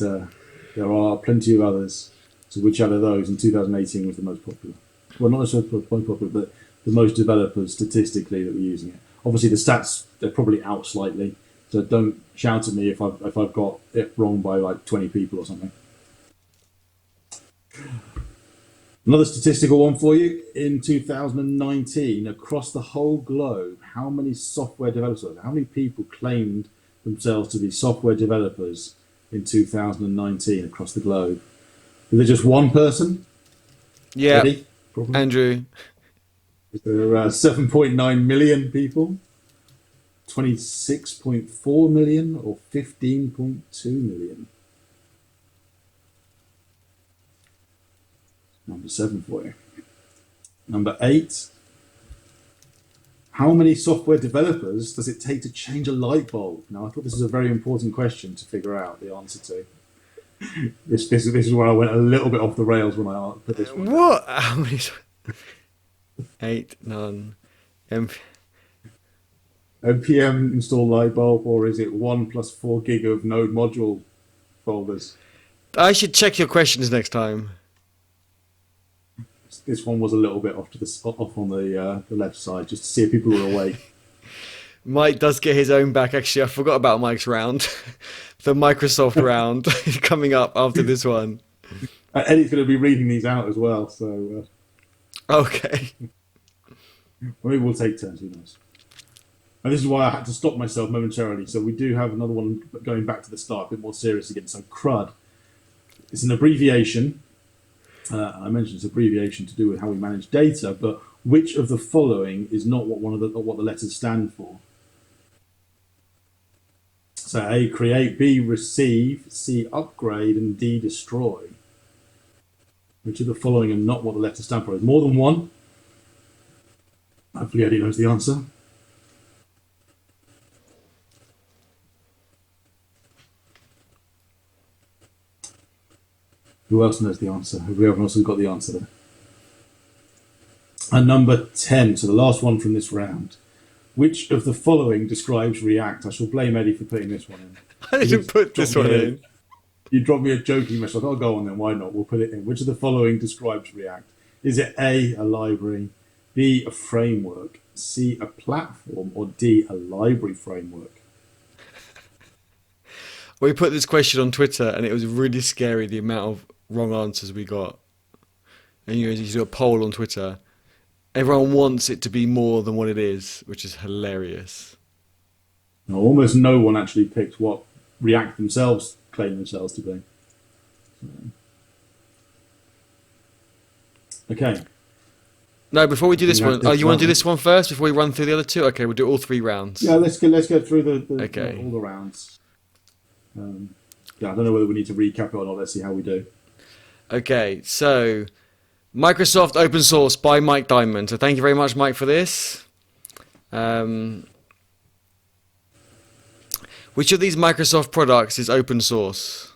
there are plenty of others. So which out of those in 2018 was the most popular? Well, not necessarily the most popular, but the most developers statistically that were using it. Obviously, the stats, they're probably out slightly. So don't shout at me if I've got it wrong by like 20 people or something. Another statistical one for you. In 2019, across the whole globe, how many software developers, how many people claimed themselves to be software developers in 2019 across the globe? Is there just one person? Yeah, Eddie? Probably. Andrew. There are 7.9 million people, 26.4 million, or 15.2 million? Number 7 for you. Number 8. How many software developers does it take to change a light bulb? Now, I thought this was a very important question to figure out the answer to. This is where I went a little bit off the rails when I put this one. What? How many? 8, none. npm install light bulb, or is it 1 plus 4 gig of node module folders? I should check your questions next time. This one was a little bit off on the left side, just to see if people were awake. Mike does get his own back. Actually, I forgot about Mike's round. The Microsoft round coming up after this one. Eddie's going to be reading these out as well, so Okay. maybe we'll take turns. Who knows? And this is why I had to stop myself momentarily. So we do have another one going back to the start, a bit more serious again. So CRUD. It's an abbreviation. I mentioned it's an abbreviation to do with how we manage data, but which of the following is not what the letters stand for? So A, create, B, receive, C, upgrade, and D, destroy. Which of the following are not what the letters stand for? There's more than one. Hopefully Eddie knows the answer. Who else knows the answer? Whoever else has got the answer there. And number 10, so the last one from this round. Which of the following describes React? I shall blame Eddie for putting this one in. I didn't put this one in. You dropped me a joking message. I thought, I'll go on then. Why not? We'll put it in. Which of the following describes React? Is it A, a library, B, a framework, C, a platform, or D, a library framework? We put this question on Twitter, and it was really scary the amount of wrong answers we got. And you do a poll on Twitter. Everyone wants it to be more than what it is, which is hilarious. No, almost no one actually picked what React themselves claim themselves to be. Okay. No, before we do this one, you want to do this one first before we run through the other two? Okay, we'll do all 3 rounds. Yeah, let's go through Okay. all the rounds. Yeah, I don't know whether we need to recap it or not. Let's see how we do. Okay, so Microsoft Open Source by Mike Diamond. So thank you very much, Mike, for this. Which of these Microsoft products is open source?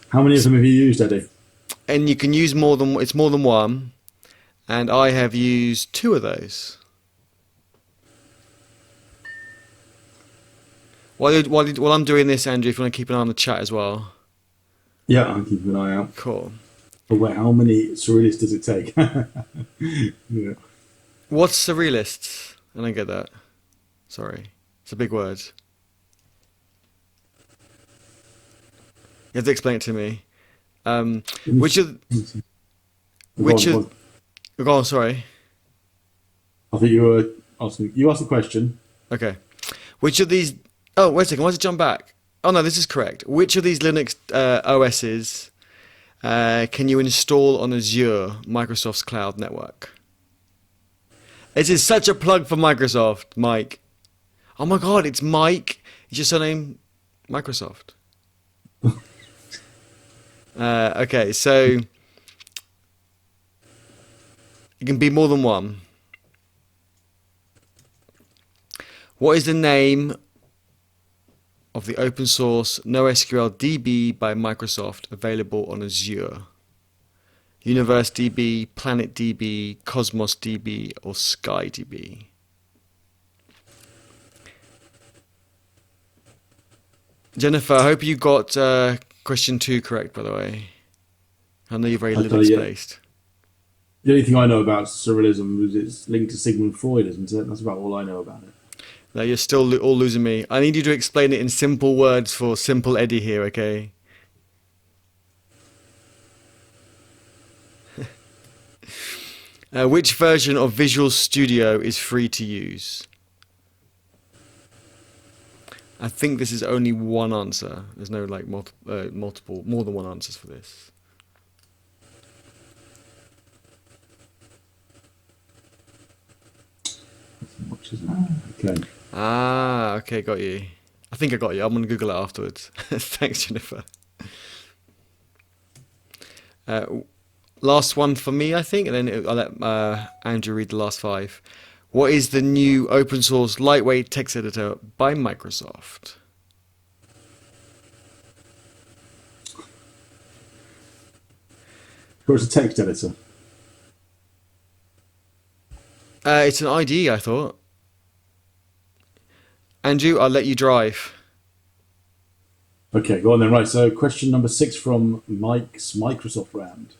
How many of them have you used, Eddie? And you can use more than one, and I have used 2 of those. While I'm doing this, Andrew, if you want to keep an eye on the chat as well. Yeah, I'm keeping an eye out. Cool. But wait, how many surrealists does it take? Yeah. What's surrealists? I don't get that. Sorry, it's a big word. You have to explain it to me. Which of go on, sorry. I think you were asking. You asked the question. Okay. Which of these? Oh, wait a second. Why does it jump back? Oh no, this is correct. Which of these Linux OSs can you install on Azure, Microsoft's cloud network? This is such a plug for Microsoft, Mike. Oh my God, it's Mike. Is your surname Microsoft? Okay, so it can be more than one. What is the name of the open source NoSQL DB by Microsoft available on Azure? Universe DB, Planet DB, Cosmos DB, or Sky DB? Jennifer, I hope you got question 2 correct, by the way. I know you're very Linux-based. The only thing I know about surrealism is it's linked to Sigmund Freud, isn't it? That's about all I know about it. No, you're still all losing me. I need you to explain it in simple words for simple Eddie here, okay? Which version of Visual Studio is free to use? I think this is only one answer. There's no like more than one answers for this. Okay. Ah, okay, got you. I think I got you. I'm gonna Google it afterwards. Thanks, Jennifer. Last one for me, I think, and then I'll let Andrew read the last 5. What is the new open source lightweight text editor by Microsoft? Or it's a text editor. It's an IDE, I thought. Andrew, I'll let you drive. Okay, go on then. Right, so question number 6 from Mike's Microsoft round.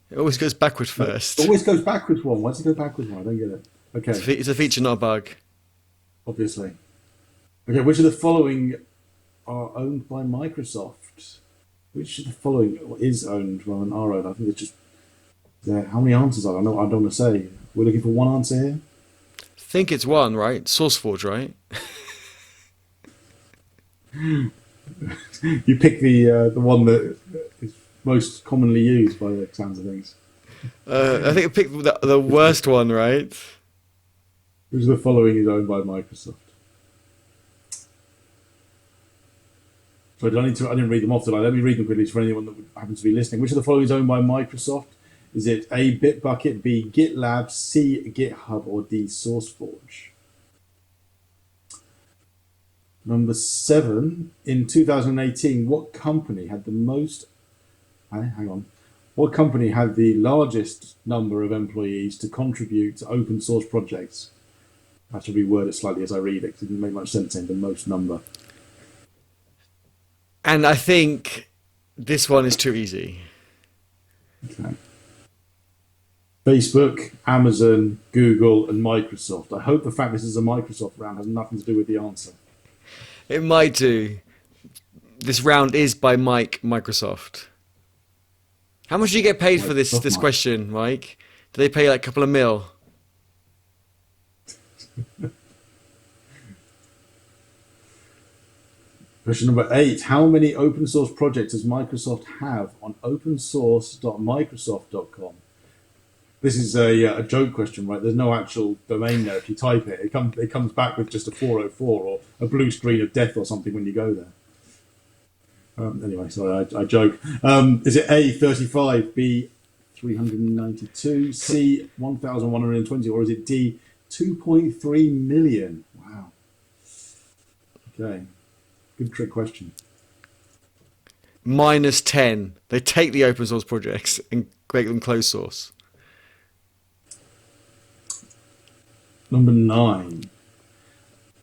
It always goes backwards first. It always goes backwards one. Why does it go backwards one? I don't get it. Okay. It's a feature, not a bug. Obviously. Okay, which of the following are owned by Microsoft? Which of the following is owned rather than are owned? I think it's just how many answers are there? I don't want to say. We're looking for one answer here. I think it's one, right? SourceForge, right? You pick the one that is most commonly used by the sounds of things. I think I picked the worst one, right? Which of the following is owned by Microsoft? So I didn't read them off, did I? Let me read them quickly for anyone that happens to be listening. Which of the following is owned by Microsoft? Is it A, Bitbucket, B, GitLab, C, GitHub, or D, SourceForge? Number 7, in 2018, what company had the most? Hang on. What company had the largest number of employees to contribute to open source projects? I have to reword it slightly as I read it because it didn't make much sense saying the most number. And I think this one is too easy. Okay. Facebook, Amazon, Google, and Microsoft. I hope the fact this is a Microsoft round has nothing to do with the answer. It might do. This round is by Microsoft. How much do you get paid for this Microsoft, this Mike. question, Mike? Do they pay like a couple of mil? Question number 8. How many open source projects does Microsoft have on opensource.microsoft.com? This is a joke question, right? There's no actual domain there. If you type it, it comes back with just a 404 or a blue screen of death or something when you go there. Anyway, sorry, I joke. Is it A, 35, B, 392, C, 1,120, or is it D, 2.3 million? Wow. Okay. Good trick question. Minus 10. They take the open source projects and make them closed source. Number 9.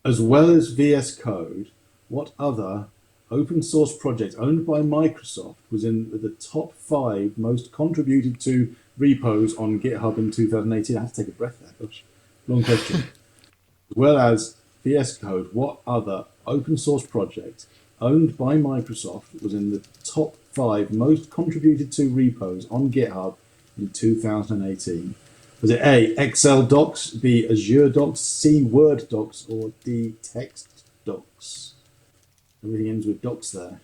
As well as VS Code, what other open source project owned by Microsoft was in the top 5 most contributed to repos on GitHub in 2018? I have to take a breath there. Gosh, long question. As well as VS Code, what other open source project owned by Microsoft was in the top 5 most contributed to repos on GitHub in 2018? Was it A, Excel Docs, B, Azure Docs, C, Word Docs, or D, Text Docs? Everything ends with docs there.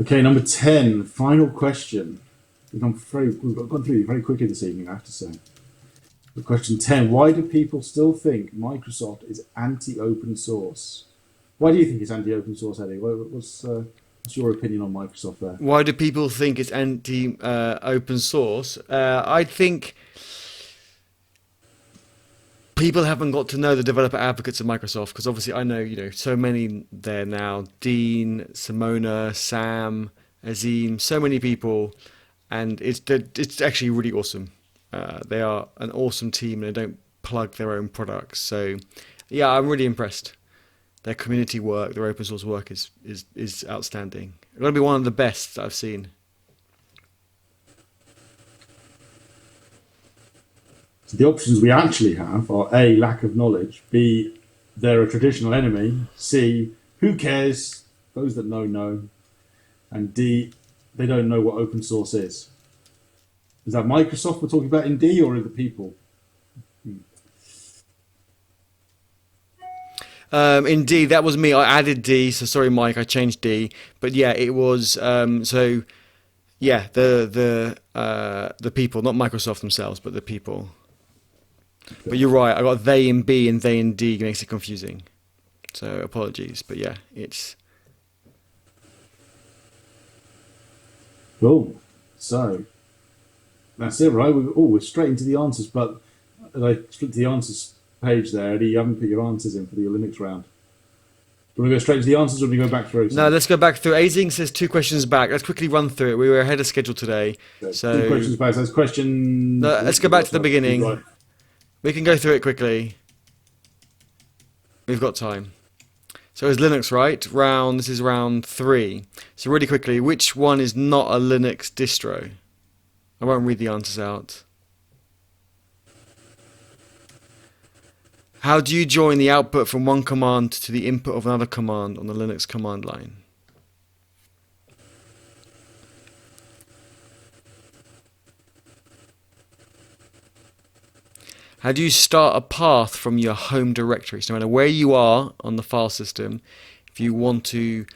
Okay, number 10, final question. We've gone through very quickly this evening, I have to say. Question 10, why do people still think Microsoft is anti-open source? Why do you think it's anti-open source, Eddie? What's your opinion on Microsoft there? Why do people think it's anti open source? I think people haven't got to know the developer advocates of Microsoft because obviously I know so many there now. Dean, Simona, Sam, Azim, so many people, and it's actually really awesome. They are an awesome team and they don't plug their own products. So yeah, I'm really impressed. Their community work, their open source work is outstanding. It's going to be one of the best that I've seen. So the options we actually have are A, lack of knowledge, B, they're a traditional enemy, C, who cares, those that know, and D, they don't know what open source is. Is that Microsoft we're talking about in D, or are the people? Indeed, that was me. I added D, so sorry, Mike. I changed D, but yeah, it was. So yeah, the people, not Microsoft themselves, but the people. Okay. But you're right. I got they in B and they in D makes it confusing. So apologies, but yeah, it's. Cool. So that's it, right? We're straight into the answers, but as I flipped the answers page there, Eddie, you haven't put your answers in for the Linux round. Do you want to go straight to the answers, or do we go back through? No, let's go back through. Azing says 2 questions back. Let's quickly run through it. We were ahead of schedule today. So 2 questions back. So that's question. No, let's go back to the beginning. Right. We can go through it quickly. We've got time. So it's Linux, right? This is round 3. So really quickly, which one is not a Linux distro? I won't read the answers out. How do you join the output from one command to the input of another command on the Linux command line? How do you start a path from your home directory? So no matter where you are on the file system, if you want to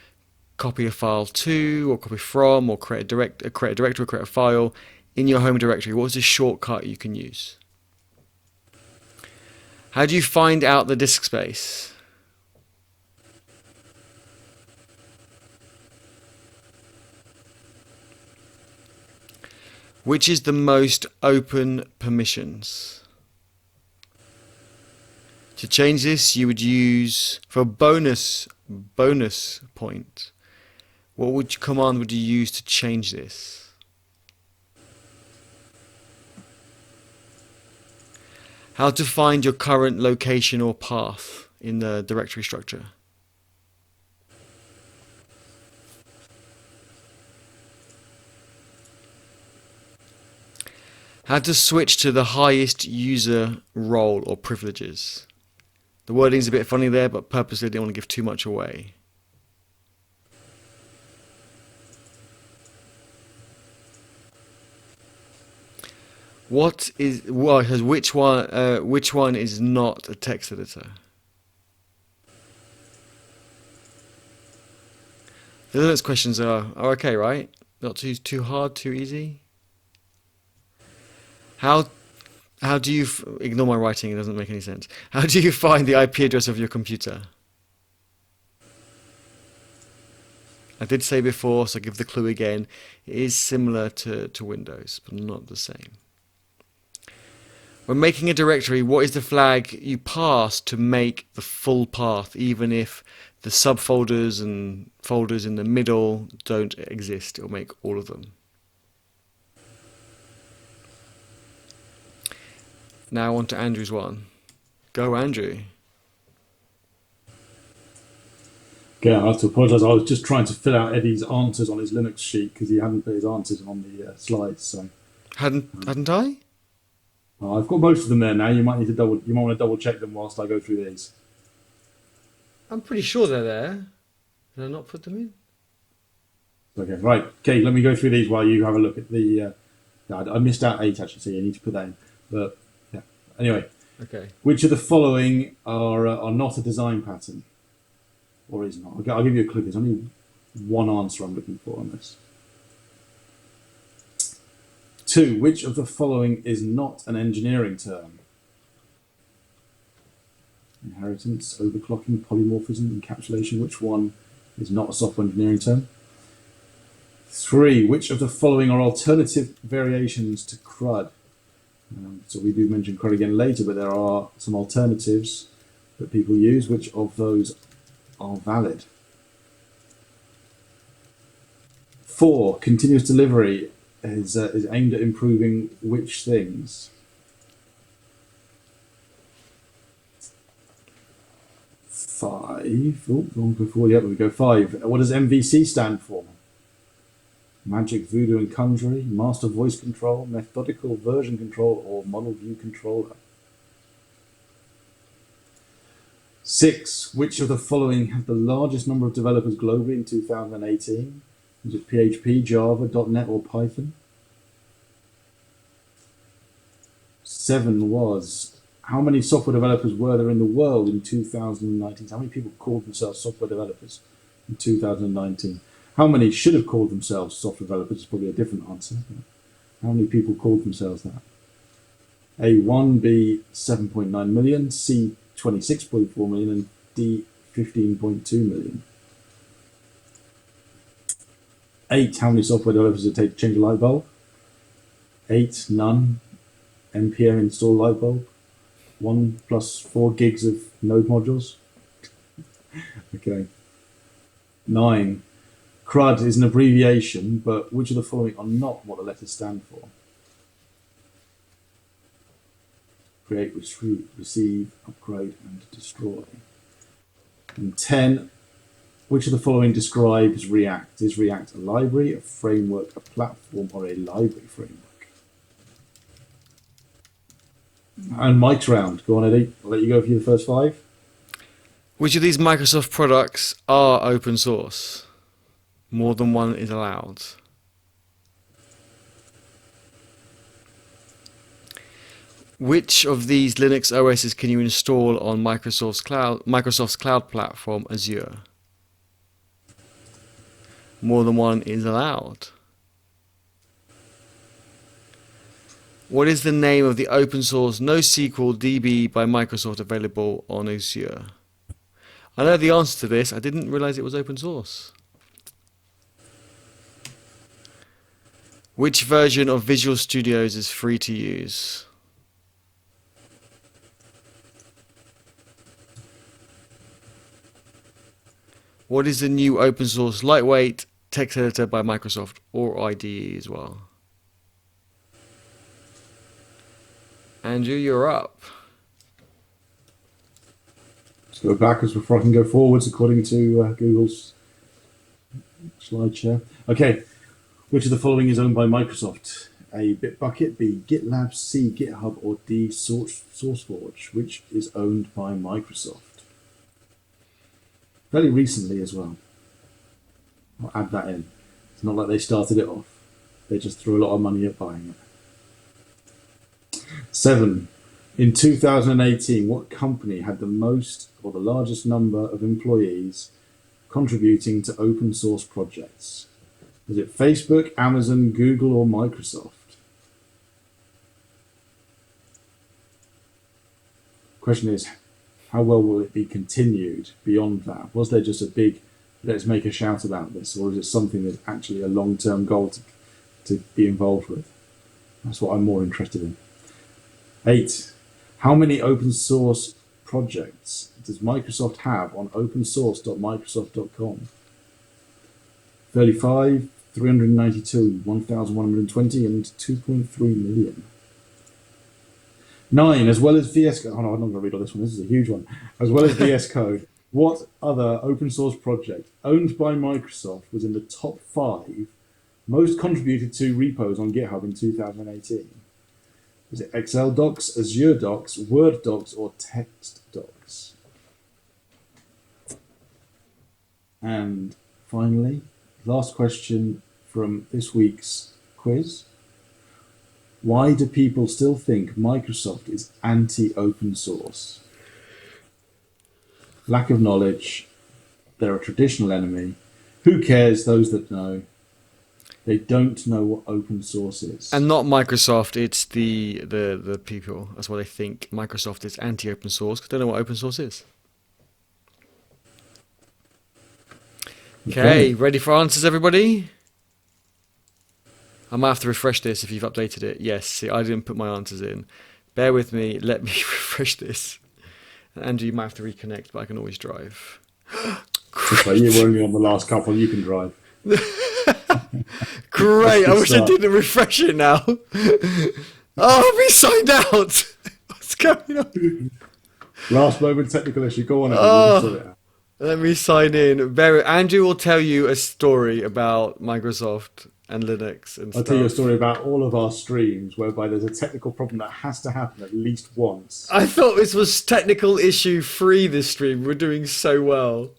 copy a file to, or copy from, or create a directory, or create a file in your home directory, what's a shortcut you can use? How do you find out the disk space? Which is the most open permissions? To change this, you would use, for a bonus point, what command would you use to change this? How to find your current location or path in the directory structure. How to switch to the highest user role or privileges. The wording's a bit funny there, but purposely I didn't want to give too much away. Which one is not a text editor? The Linux questions are okay, right? Not too hard, too easy. How do you ignore my writing? It doesn't make any sense. How do you find the IP address of your computer? I did say before, so I'll give the clue again. It is similar to Windows, but not the same. When making a directory, what is the flag you pass to make the full path, even if the subfolders and folders in the middle don't exist? It will make all of them. Now on to Andrew's one. Go, Andrew. Okay, I have to apologise. I was just trying to fill out Eddie's answers on his Linux sheet because he hadn't put his answers on the slides. So Hadn't I? I've got most of them there now. You might want to double check them whilst I go through these. I'm pretty sure they're there. Did I not put them in? Okay, right. Okay, let me go through these while you have a look at the. I missed out 8 actually, so you need to put that in. But yeah. Anyway, Okay. which of the following are not a design pattern, or is not? Okay, I'll give you a clue. There's only one answer I'm looking for on this. 2. Which of the following is not an engineering term? Inheritance, overclocking, polymorphism, encapsulation. Which one is not a software engineering term? 3. Which of the following are alternative variations to CRUD? So we do mention CRUD again later, but there are some alternatives that people use. Which of those are valid? 4. Continuous delivery is aimed at improving which things? 5. Oh, wrong before. Yeah, we go 5. What does MVC stand for? Magic, Voodoo and Conjury, Master Voice Control, Methodical Version Control, or Model View Controller? 6. Which of the following have the largest number of developers globally in 2018? Is it PHP, Java, .NET, or Python? 7 was, how many software developers were there in the world in 2019? How many people called themselves software developers in 2019? How many should have called themselves software developers is probably a different answer. How many people called themselves that? A, 1, B, 7.9 million, C, 26.4 million, and D, 15.2 million. 8, how many software developers does it take to change a light bulb? 8, none. npm install light bulb. 1 plus 4 gigs of node modules. Okay. 9. CRUD is an abbreviation, but which of the following are not what the letters stand for? Create, receive, upgrade, and destroy. And 10. Which of the following describes React? Is React a library, a framework, a platform, or a library framework? And Mike's round. Go on, Eddie. I'll let you go for the first 5. Which of these Microsoft products are open source? More than one is allowed. Which of these Linux OSs can you install on Microsoft's cloud platform, Azure? More than one is allowed. What is the name of the open source NoSQL DB by Microsoft available on Azure? I know the answer to this. I didn't realize it was open source. Which version of Visual Studios is free to use? What is the new open source lightweight text editor by Microsoft or IDE as well? Andrew, you're up. Let's go backwards before I can go forwards, according to Google's slide share. Okay, which of the following is owned by Microsoft? A, Bitbucket, B, GitLab, C, GitHub, or D, SourceForge, which is owned by Microsoft? Fairly recently as well. I'll add that in. It's not like they started it off. They just threw a lot of money at buying it. 7. In 2018, what company had the most or the largest number of employees contributing to open source projects? Is it Facebook, Amazon, Google, or Microsoft? Question is, how well will it be continued beyond that? Was there just a big, let's make a shout about this, or is it something that's actually a long-term goal to be involved with? That's what I'm more interested in. 8. How many open source projects does Microsoft have on opensource.microsoft.com? 35, 392, 1,120, and 2.3 million. 9. As well as VS Code, oh no, I'm not going to read all this one, this is a huge one. As well as VS Code, what other open source project owned by Microsoft was in the top 5 most contributed to repos on GitHub in 2018? Is it Excel docs, Azure docs, Word docs, or text docs? And finally, last question from this week's quiz. Why do people still think Microsoft is anti-open source? Lack of knowledge. They're a traditional enemy. Who cares? Those that know. They don't know what open source is. And not Microsoft, it's the people. That's why they think Microsoft is anti-open source, because they don't know what open source is. Okay, ready for answers, everybody? I might have to refresh this if you've updated it. Yes, see, I didn't put my answers in. Bear with me, let me refresh this. Andrew, you might have to reconnect, but I can always drive. Okay, you were only on the last couple, you can drive. Great, I wish I didn't refresh it now. Oh, we signed out. What's going on? Last moment technical issue, go on. Let me sign in. Andrew will tell you a story about Microsoft and Linux and stuff. I'll tell you a story about all of our streams whereby there's a technical problem that has to happen at least once. I thought this was technical issue free, this stream. We're doing so well.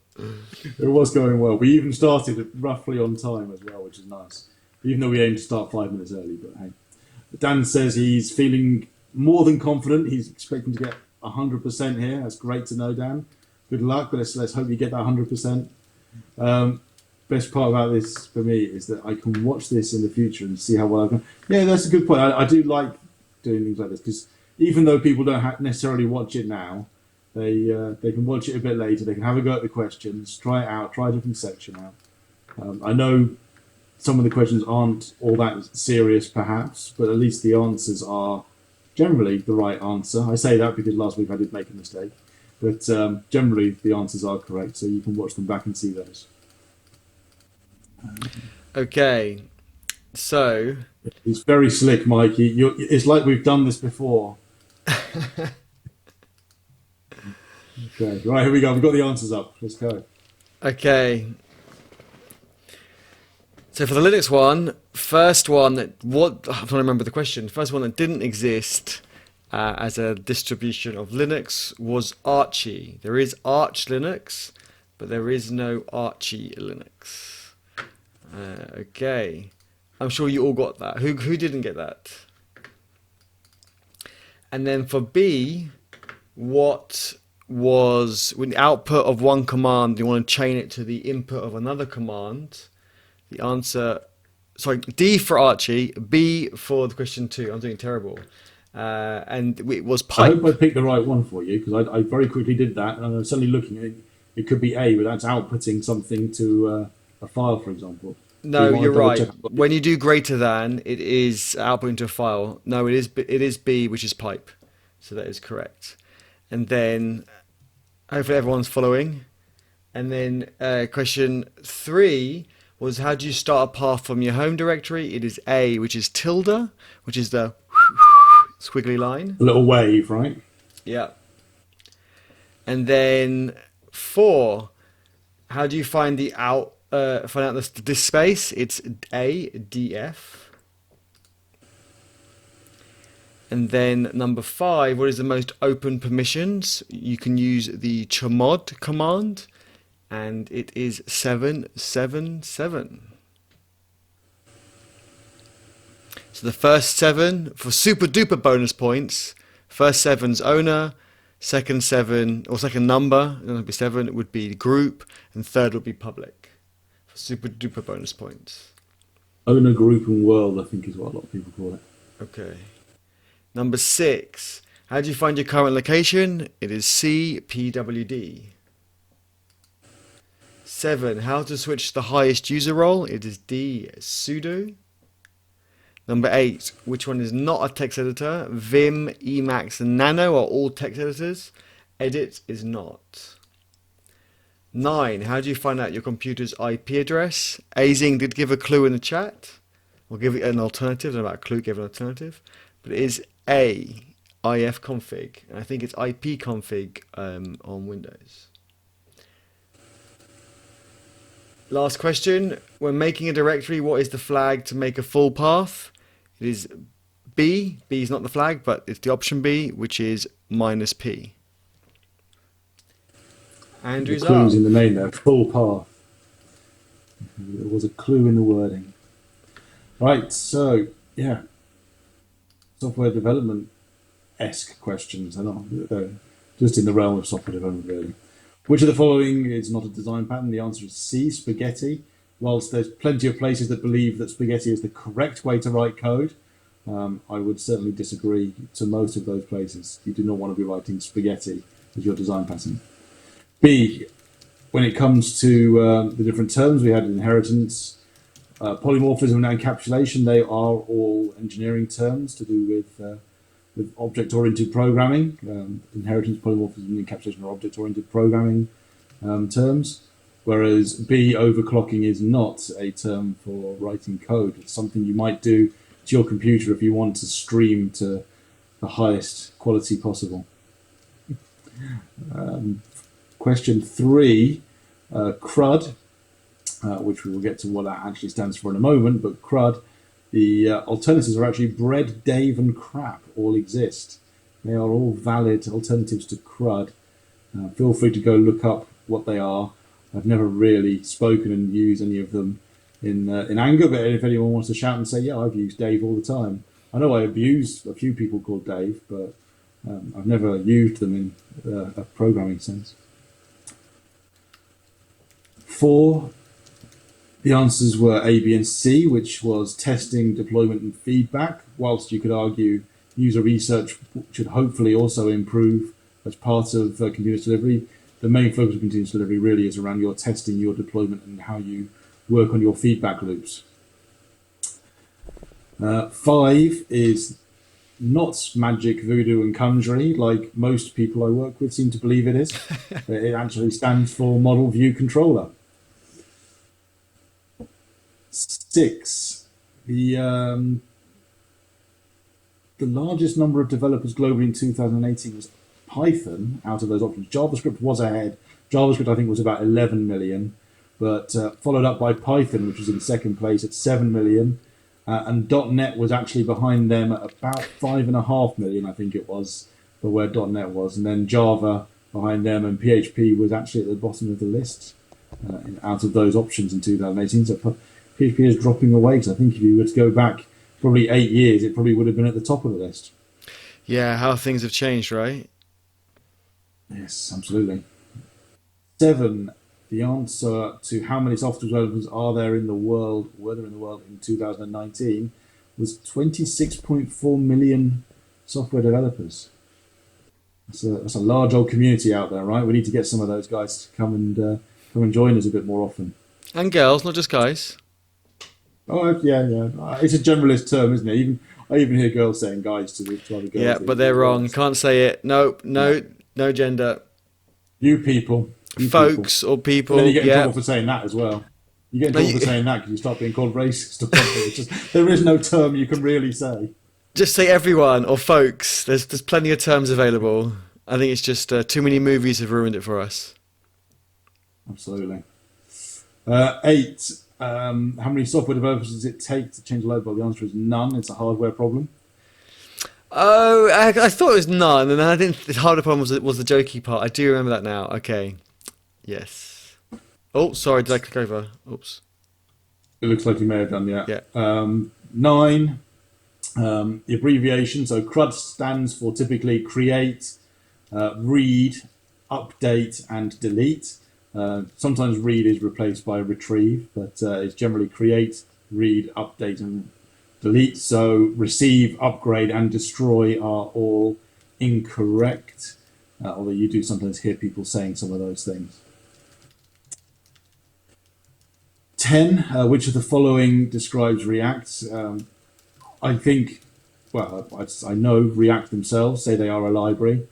It was going well. We even started roughly on time as well, which is nice. Even though we aimed to start 5 minutes early, but hey. Dan says he's feeling more than confident. He's expecting to get 100% here. That's great to know, Dan. Good luck, but let's hope you get that 100%. Best part about this for me is that I can watch this in the future and see how well I've done. Yeah, that's a good point. I do like doing things like this because even though people don't necessarily watch it now, they can watch it a bit later. They can have a go at the questions, try it out, try a different section out. I know some of the questions aren't all that serious, perhaps, but at least the answers are generally the right answer. I say that because last week I did make a mistake, but generally the answers are correct, so you can watch them back and see those. Okay, so it's very slick, Mikey. It's like we've done this before. Okay, right, here we go. We've got the answers up. Let's go. Okay. So for the Linux one, first one I'm trying to remember the question. First one that didn't exist as a distribution of Linux was Archie. There is Arch Linux, but there is no Archie Linux. Okay, I'm sure you all got that. Who didn't get that? And then for B, what was when the output of one command, you want to chain it to the input of another command? The answer, sorry, D for Archie, B for the question 2. I'm doing terrible. And it was pipe. I hope I picked the right one for you because I very quickly did that, and I'm suddenly looking at it. It could be A, but that's outputting something to a file, for example. Do you No, you're want to double right. check? When you do greater than, it is output into a file. No, it is B, which is pipe. So that is correct. And then hopefully everyone's following. And then question 3 was how do you start a path from your home directory? It is A, which is tilde, which is the squiggly line. A little wave, right? Yeah. And then 4, how do you find find out this space? It's A, DF. And then number 5, what is the most open permissions? You can use the chmod command, and it is 777. So the first 7 for super duper bonus points. First 7's owner, second 7 or second number, it would be 7, would be group, and third would be public for super duper bonus points. Owner, group, and world, I think, is what a lot of people call it. Okay. Number 6, how do you find your current location? It is CPWD. 7, how to switch the highest user role? It is D, sudo. Number 8, which one is not a text editor? Vim, Emacs, and Nano are all text editors. Edit is not. 9, how do you find out your computer's IP address? Azing did give a clue in the chat. We'll give it an alternative. I don't know about a clue, give an alternative. But it is A, ifconfig. And I think it's ipconfig on Windows. Last question. When making a directory, what is the flag to make a full path? It is B. B is not the flag, but it's the option B, which is -P. The Andrew's clue's up. in the name there, full path. There was a clue in the wording. Right, so, yeah. Software development-esque questions. They're just in the realm of software development, really. Which of the following is not a design pattern? The answer is C, spaghetti. Whilst there's plenty of places that believe that spaghetti is the correct way to write code, I would certainly disagree to most of those places. You do not want to be writing spaghetti as your design pattern. B, when it comes to the different terms, we had inheritance, polymorphism, and encapsulation. They are all engineering terms to do with object-oriented programming. Inheritance, polymorphism, and encapsulation are object-oriented programming terms. Whereas B, overclocking, is not a term for writing code. It's something you might do to your computer if you want to stream to the highest quality possible. Question 3, CRUD, which we will get to what that actually stands for in a moment, but CRUD, the alternatives are actually bread, Dave, and crap all exist. They are all valid alternatives to CRUD. Feel free to go look up what they are. I've never really spoken and used any of them in anger, but if anyone wants to shout and say, yeah, I've used Dave all the time. I know I abuse a few people called Dave, but I've never used them in a programming sense. 4, the answers were A, B, and C, which was testing, deployment, and feedback, whilst you could argue user research should hopefully also improve as part of continuous delivery. The main focus of continuous delivery really is around your testing, your deployment, and how you work on your feedback loops. 5 is not magic, voodoo, and conjury, like most people I work with seem to believe it is. It actually stands for Model View Controller. 6, the largest number of developers globally in 2018 was Python out of those options. JavaScript was ahead. JavaScript, I think, was about 11 million, but followed up by Python, which was in second place at 7 million. And .NET was actually behind them at about 5.5 million, I think it was, for where .NET was. And then Java behind them, and PHP was actually at the bottom of the list out of those options in 2018. So PHP is dropping away, because I think if you were to go back probably 8 years, it probably would have been at the top of the list. Yeah, how things have changed, right? Yes, absolutely. 7, the answer to how many software developers were there in the world in 2019 was 26.4 million software developers. That's a large old community out there, right? We need to get some of those guys to come and join us a bit more often. And girls, not just guys. Oh, yeah, yeah. It's a generalist term, isn't it? Even I even hear girls saying guys to other Yeah, girls but these days they're as well. wrong. So, Can't say it. Nope, yeah. no, no gender. You people, you people. Folks or But then you people. get in Yeah. trouble for saying that as well. You get in No, trouble for saying that because you start being called racist or something. It's just there is no term you can really say. just say everyone or folks. There's plenty of terms available. I think it's just too many movies have ruined it for us. Absolutely. Eight. How many software developers does it take to change a light bulb? The answer is none. It's a hardware problem. Oh, I thought it was none, and then I didn't. The harder problem was the jokey part. I do remember that now. Okay. Yes. Oh, sorry. Did I click over? Oops. It looks like you may have done, yeah. Yeah. Nine. The abbreviation. So CRUD stands for typically create, read, update, and delete. Sometimes read is replaced by retrieve, but it's generally create, read, update, and delete. So receive, upgrade, and destroy are all incorrect. Although you do sometimes hear people saying some of those things. 10. Which of the following describes React? I think, well, I know React themselves say they are a library.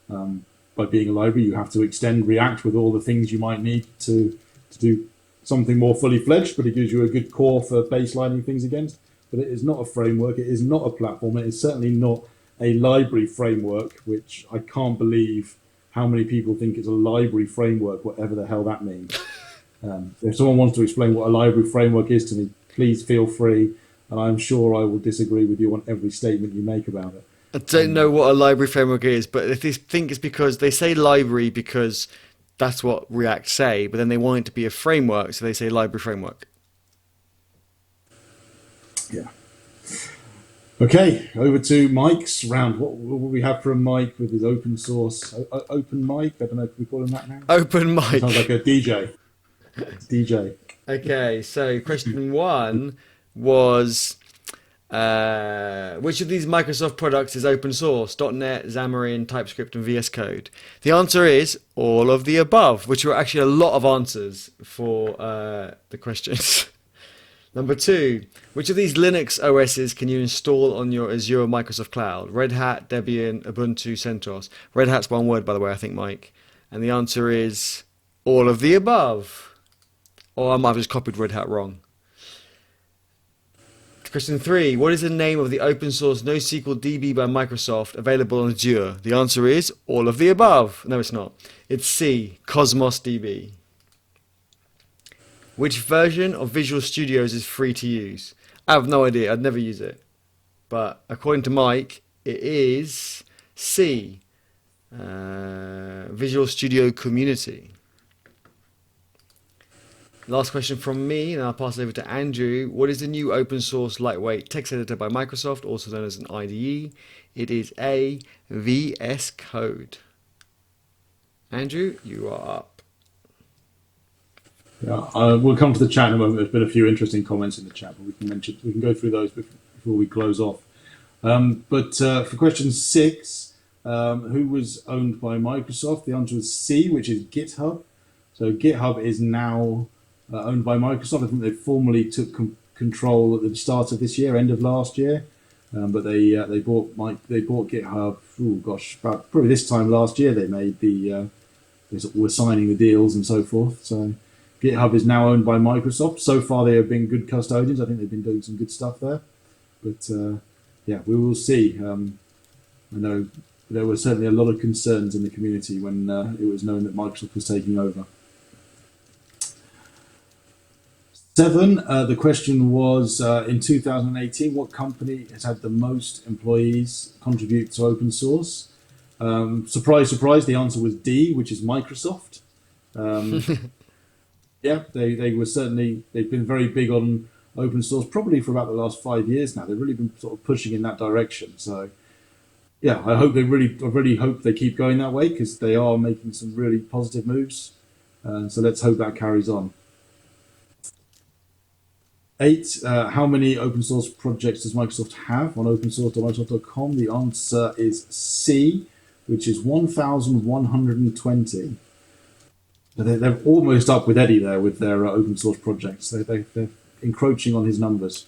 By being a library, you have to extend React with all the things you might need to do something more fully fledged, but it gives you a good core for baselining things against. But it is not a framework. It is not a platform. It is certainly not a library framework, which I can't believe how many people think it's a library framework, whatever the hell that means. If someone wants to explain what a library framework is to me, please feel free, and I'm sure I will disagree with you on every statement you make about it. I don't know what a library framework is, but if they think it's because they say library because that's what React say, but then they want it to be a framework, so they say library framework. Yeah. Okay, over to Mike's round. What will we have from Mike with his open source? Open mic? I don't know if we call him that now. Open He sounds like mic. a DJ. DJ. Okay, so question one was which of these Microsoft products is open source? .NET, Xamarin, TypeScript, and VS Code. The answer is all of the above, which were actually a lot of answers for the questions. Number two, which of these Linux OSs can you install on your Azure Microsoft Cloud? Red Hat, Debian, Ubuntu, CentOS. Red Hat's one word, by the way, I think, Mike. And the answer is all of the above. Or I might have just copied Red Hat wrong. Question three, what is the name of the open source NoSQL DB by Microsoft available on Azure? The answer is all of the above. No, it's not. It's C, Cosmos DB. Which version of Visual Studios is free to use? I have no idea. I'd never use it. But according to Mike, it is C, Visual Studio Community. Last question from me, and I'll pass it over to Andrew. What is the new open source lightweight text editor by Microsoft, also known as an IDE? It is a VS Code. Andrew, you are up. Yeah, we'll come to the chat in a moment. There's been a few interesting comments in the chat, but we can go through those before we close off. But for question 6, who was owned by Microsoft? The answer was C, which is GitHub. So GitHub is now owned by Microsoft. I think they formally took control at the start of this year, end of last year. But they bought GitHub. Oh gosh, about probably this time last year they made they sort of were signing the deals and so forth. So GitHub is now owned by Microsoft. So far, they have been good custodians. I think they've been doing some good stuff there. But yeah, we will see. I know there were certainly a lot of concerns in the community when it was known that Microsoft was taking over. 7, the question was, in 2018, what company has had the most employees contribute to open source? Surprise, surprise, the answer was D, which is Microsoft. Yeah, they were certainly, they've been very big on open source, probably for about the last 5 years now. They've really been sort of pushing in that direction. So yeah, I really hope they keep going that way because they are making some really positive moves. So let's hope that carries on. 8, how many open source projects does Microsoft have on opensource.microsoft.com? The answer is C, which is 1,120. They're almost up with Eddie there with their open source projects. They're encroaching on his numbers.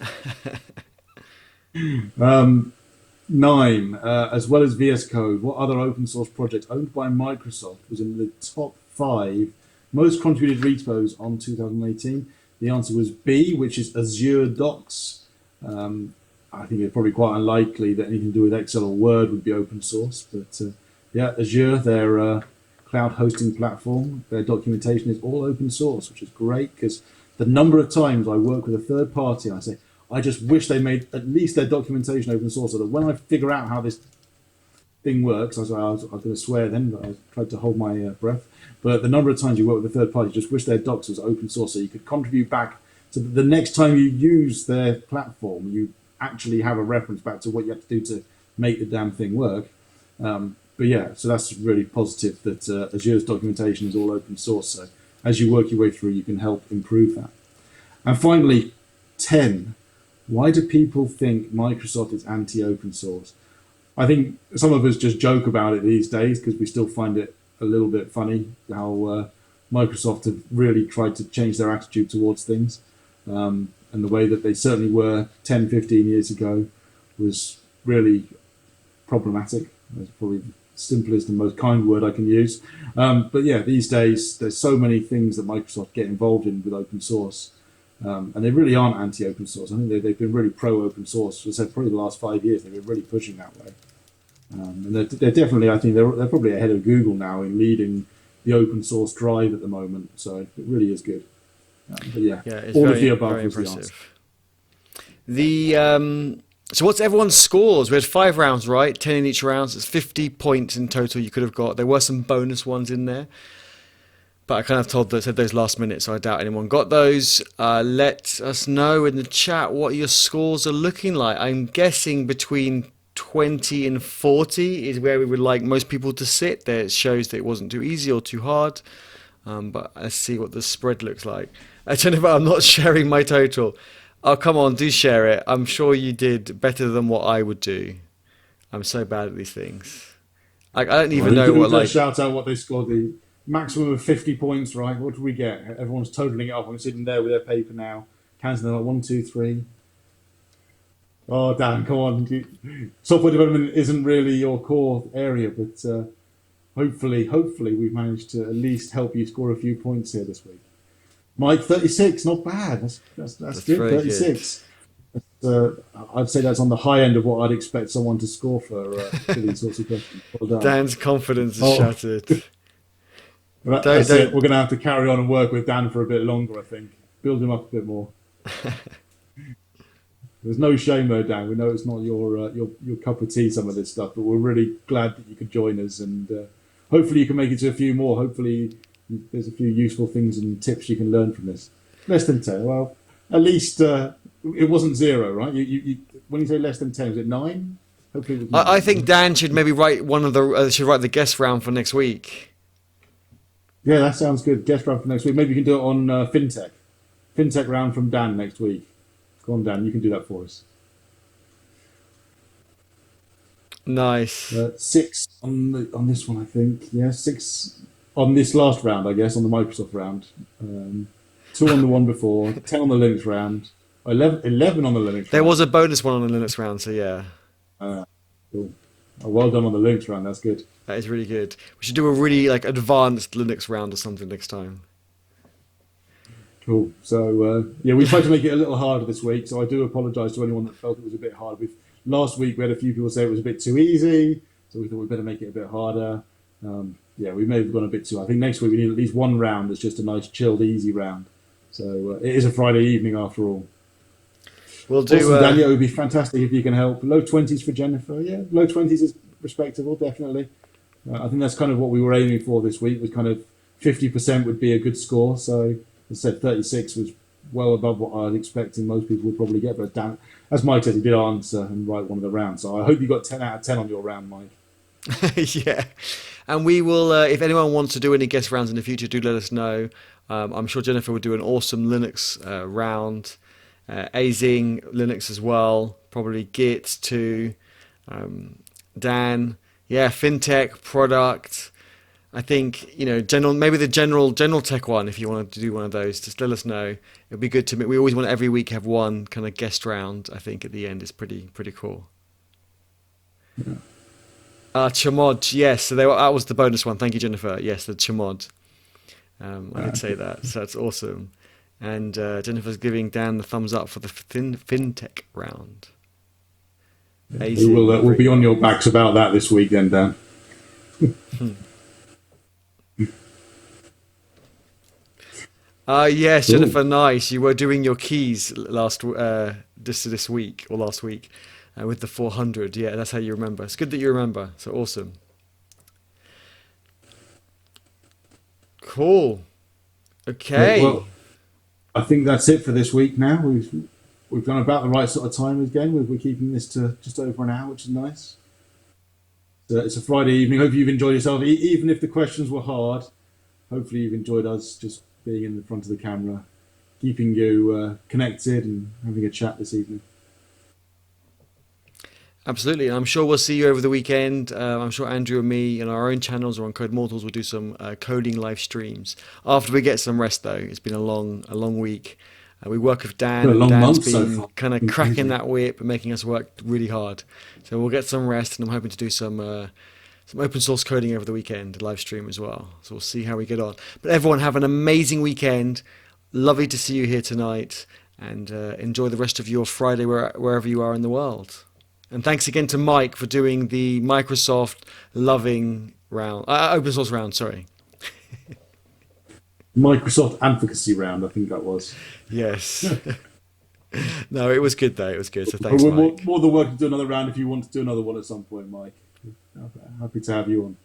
9. As well as VS Code, what other open source project owned by Microsoft was in the top 5 most contributed repos on 2018? The answer was B, which is Azure Docs. I think it's probably quite unlikely that anything to do with Excel or Word would be open source, but yeah, Azure, their cloud hosting platform, their documentation is all open source, which is great because the number of times I work with a third party, I say, I just wish they made at least their documentation open source so that when I figure out how this thing works, I was going to swear then, but I tried to hold my breath. But the number of times you work with a third party, just wish their docs was open source so you could contribute back to the next time you use their platform, you actually have a reference back to what you have to do to make the damn thing work. But yeah, so that's really positive that Azure's documentation is all open source. So as you work your way through, you can help improve that. And finally, 10. Why do people think Microsoft is anti-open source? I think some of us just joke about it these days because we still find it a little bit funny how Microsoft have really tried to change their attitude towards things. And the way that they certainly were 10, 15 years ago was really problematic. That's probably the simplest and most kind word I can use. But yeah, these days there's so many things that Microsoft get involved in with open source. And they really aren't anti-open source. I think they've been really pro-open source. As I said, probably the last 5 years, they've been really pushing that way. And they're definitely, I think they're probably ahead of Google now in leading the open source drive at the moment. So it really is good. But yeah, it's all very, of the above very was impressive. So what's everyone's scores? We had 5 rounds, right? 10 in each round. So it's 50 points in total you could have got. There were some bonus ones in there. But I kind of said those last minute, so I doubt anyone got those. Let us know in the chat what your scores are looking like. I'm guessing between 20 and 40 is where we would like most people to sit. There it shows that it wasn't too easy or too hard. But let's see what the spread looks like. Jennifer, I'm not sharing my total. Oh, come on, do share it. I'm sure you did better than what I would do. I'm so bad at these things. I don't even know what like. Shout out what they scored. The maximum of 50 points, right? What did we get? Everyone's totaling it up. I'm sitting there with their paper now. Counting them like 1, 2, 3. Oh, Dan, come on. Software development isn't really your core area, but hopefully we've managed to at least help you score a few points here this week. Mike, 36, not bad. That's good. 36. Good. I'd say that's on the high end of what I'd expect someone to score for these sorts of questions. Well done. Dan's confidence is shattered. That's it. We're going to have to carry on and work with Dan for a bit longer, I think. Build him up a bit more. There's no shame though, Dan. We know it's not your cup of tea, some of this stuff, but we're really glad that you could join us, and hopefully you can make it to a few more. Hopefully there's a few useful things and tips you can learn from this. Less than 10. Well, at least it wasn't 0, right? You when you say less than 10, is it 9? Hopefully it was 9. I think Dan should maybe write should write the guest round for next week. Yeah, that sounds good. Guest round for next week. Maybe you can do it on FinTech. FinTech round from Dan next week. Go on, Dan. You can do that for us. Nice. 6 on this one, I think. Yeah, 6 on this last round, I guess, on the Microsoft round. 2 on the one before. 10 on the Linux round. 11 on the Linux round. There was a bonus one on the Linux round, so yeah. Cool. Well done on the Linux round. That's good. That is really good. We should do a really advanced Linux round or something next time. Cool. So we tried to make it a little harder this week. So I do apologise to anyone that felt it was a bit hard. Last week we had a few people say it was a bit too easy, so we thought we'd better make it a bit harder. We may have gone a bit too. I think next week we need at least one round that's just a nice, chilled, easy round. So it is a Friday evening after all. We'll do. Awesome, Daniel, it would be fantastic if you can help. Low 20s for Jennifer. Yeah, low 20s is respectable, definitely. I think that's kind of what we were aiming for this week. Was kind of 50% would be a good score. So as I said, 36 was well above what I was expecting most people would probably get. But Dan, as Mike said, he did answer and write one of the rounds. So I hope you got 10 out of 10 on your round, Mike. Yeah. And we will, if anyone wants to do any guest rounds in the future, do let us know. I'm sure Jennifer would do an awesome Linux round. Azing Linux as well. Probably Git too. Dan. Yeah, FinTech, product. I think, general, maybe the general tech one. If you want to do one of those, just let us know. It'd be good to meet. We always want to every week have one kind of guest round. I think at the end is pretty cool. Yeah. Chamod, yes. So that was the bonus one. Thank you, Jennifer. Yes, the Chamod. I did say that, so that's awesome. And Jennifer's giving Dan the thumbs up for the fintech round. We'll be on your backs about that this week, then, Dan. Yes, Ooh. Jennifer, nice. You were doing your keys this week or last week with the 400. Yeah, that's how you remember. It's good that you remember. So awesome. Cool. Okay. Well, I think that's it for this week. Now we've done about the right sort of time again. We're keeping this to just over an hour, which is nice. So it's a Friday evening. Hope you've enjoyed yourself, even if the questions were hard. Hopefully you've enjoyed us just being in the front of the camera, keeping you connected and having a chat this evening. Absolutely. I'm sure we'll see you over the weekend. I'm sure Andrew and me and our own channels or on Code Mortals will do some coding live streams after we get some rest. Though it's been a long week. We work with Dan, Been a and long Dan's month so been far. kind of Been cracking crazy. that whip and making us work really hard. So we'll get some rest, and I'm hoping to do some open source coding over the weekend, live stream as well. So we'll see how we get on. But everyone have an amazing weekend. Lovely to see you here tonight, and enjoy the rest of your Friday wherever you are in the world. And thanks again to Mike for doing the Microsoft loving round, open source round. Sorry. Microsoft advocacy round, I think that was. Yes. No, it was good though. It was good. So But thanks, we're Mike. more than welcome to do another round if you want to do another one at some point, Mike. Happy to have you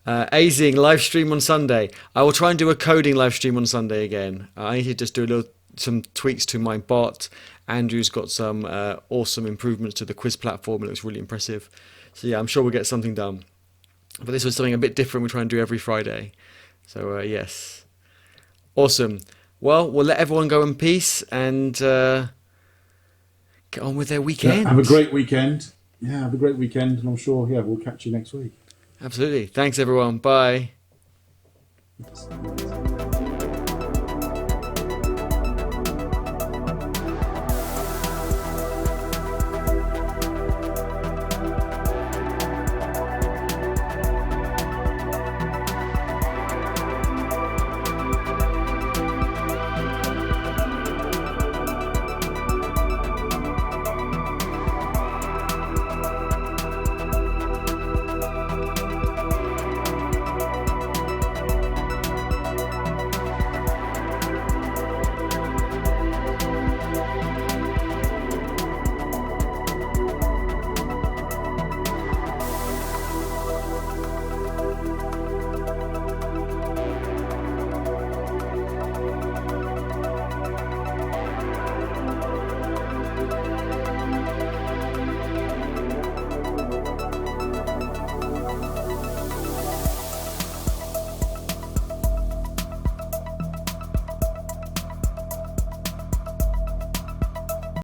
on. Azing live stream on Sunday. I will try and do a coding live stream on Sunday again. I need to just do some tweaks to my bot. Andrew's got some awesome improvements to the quiz platform. It looks really impressive. So yeah, I'm sure we'll get something done. But this was something a bit different we try and do every Friday. So yes. Awesome. Well, we'll let everyone go in peace and get on with their weekend. Have a great weekend. Yeah, have a great weekend, and I'm sure, we'll catch you next week. Absolutely. Thanks, everyone. Bye. Yes.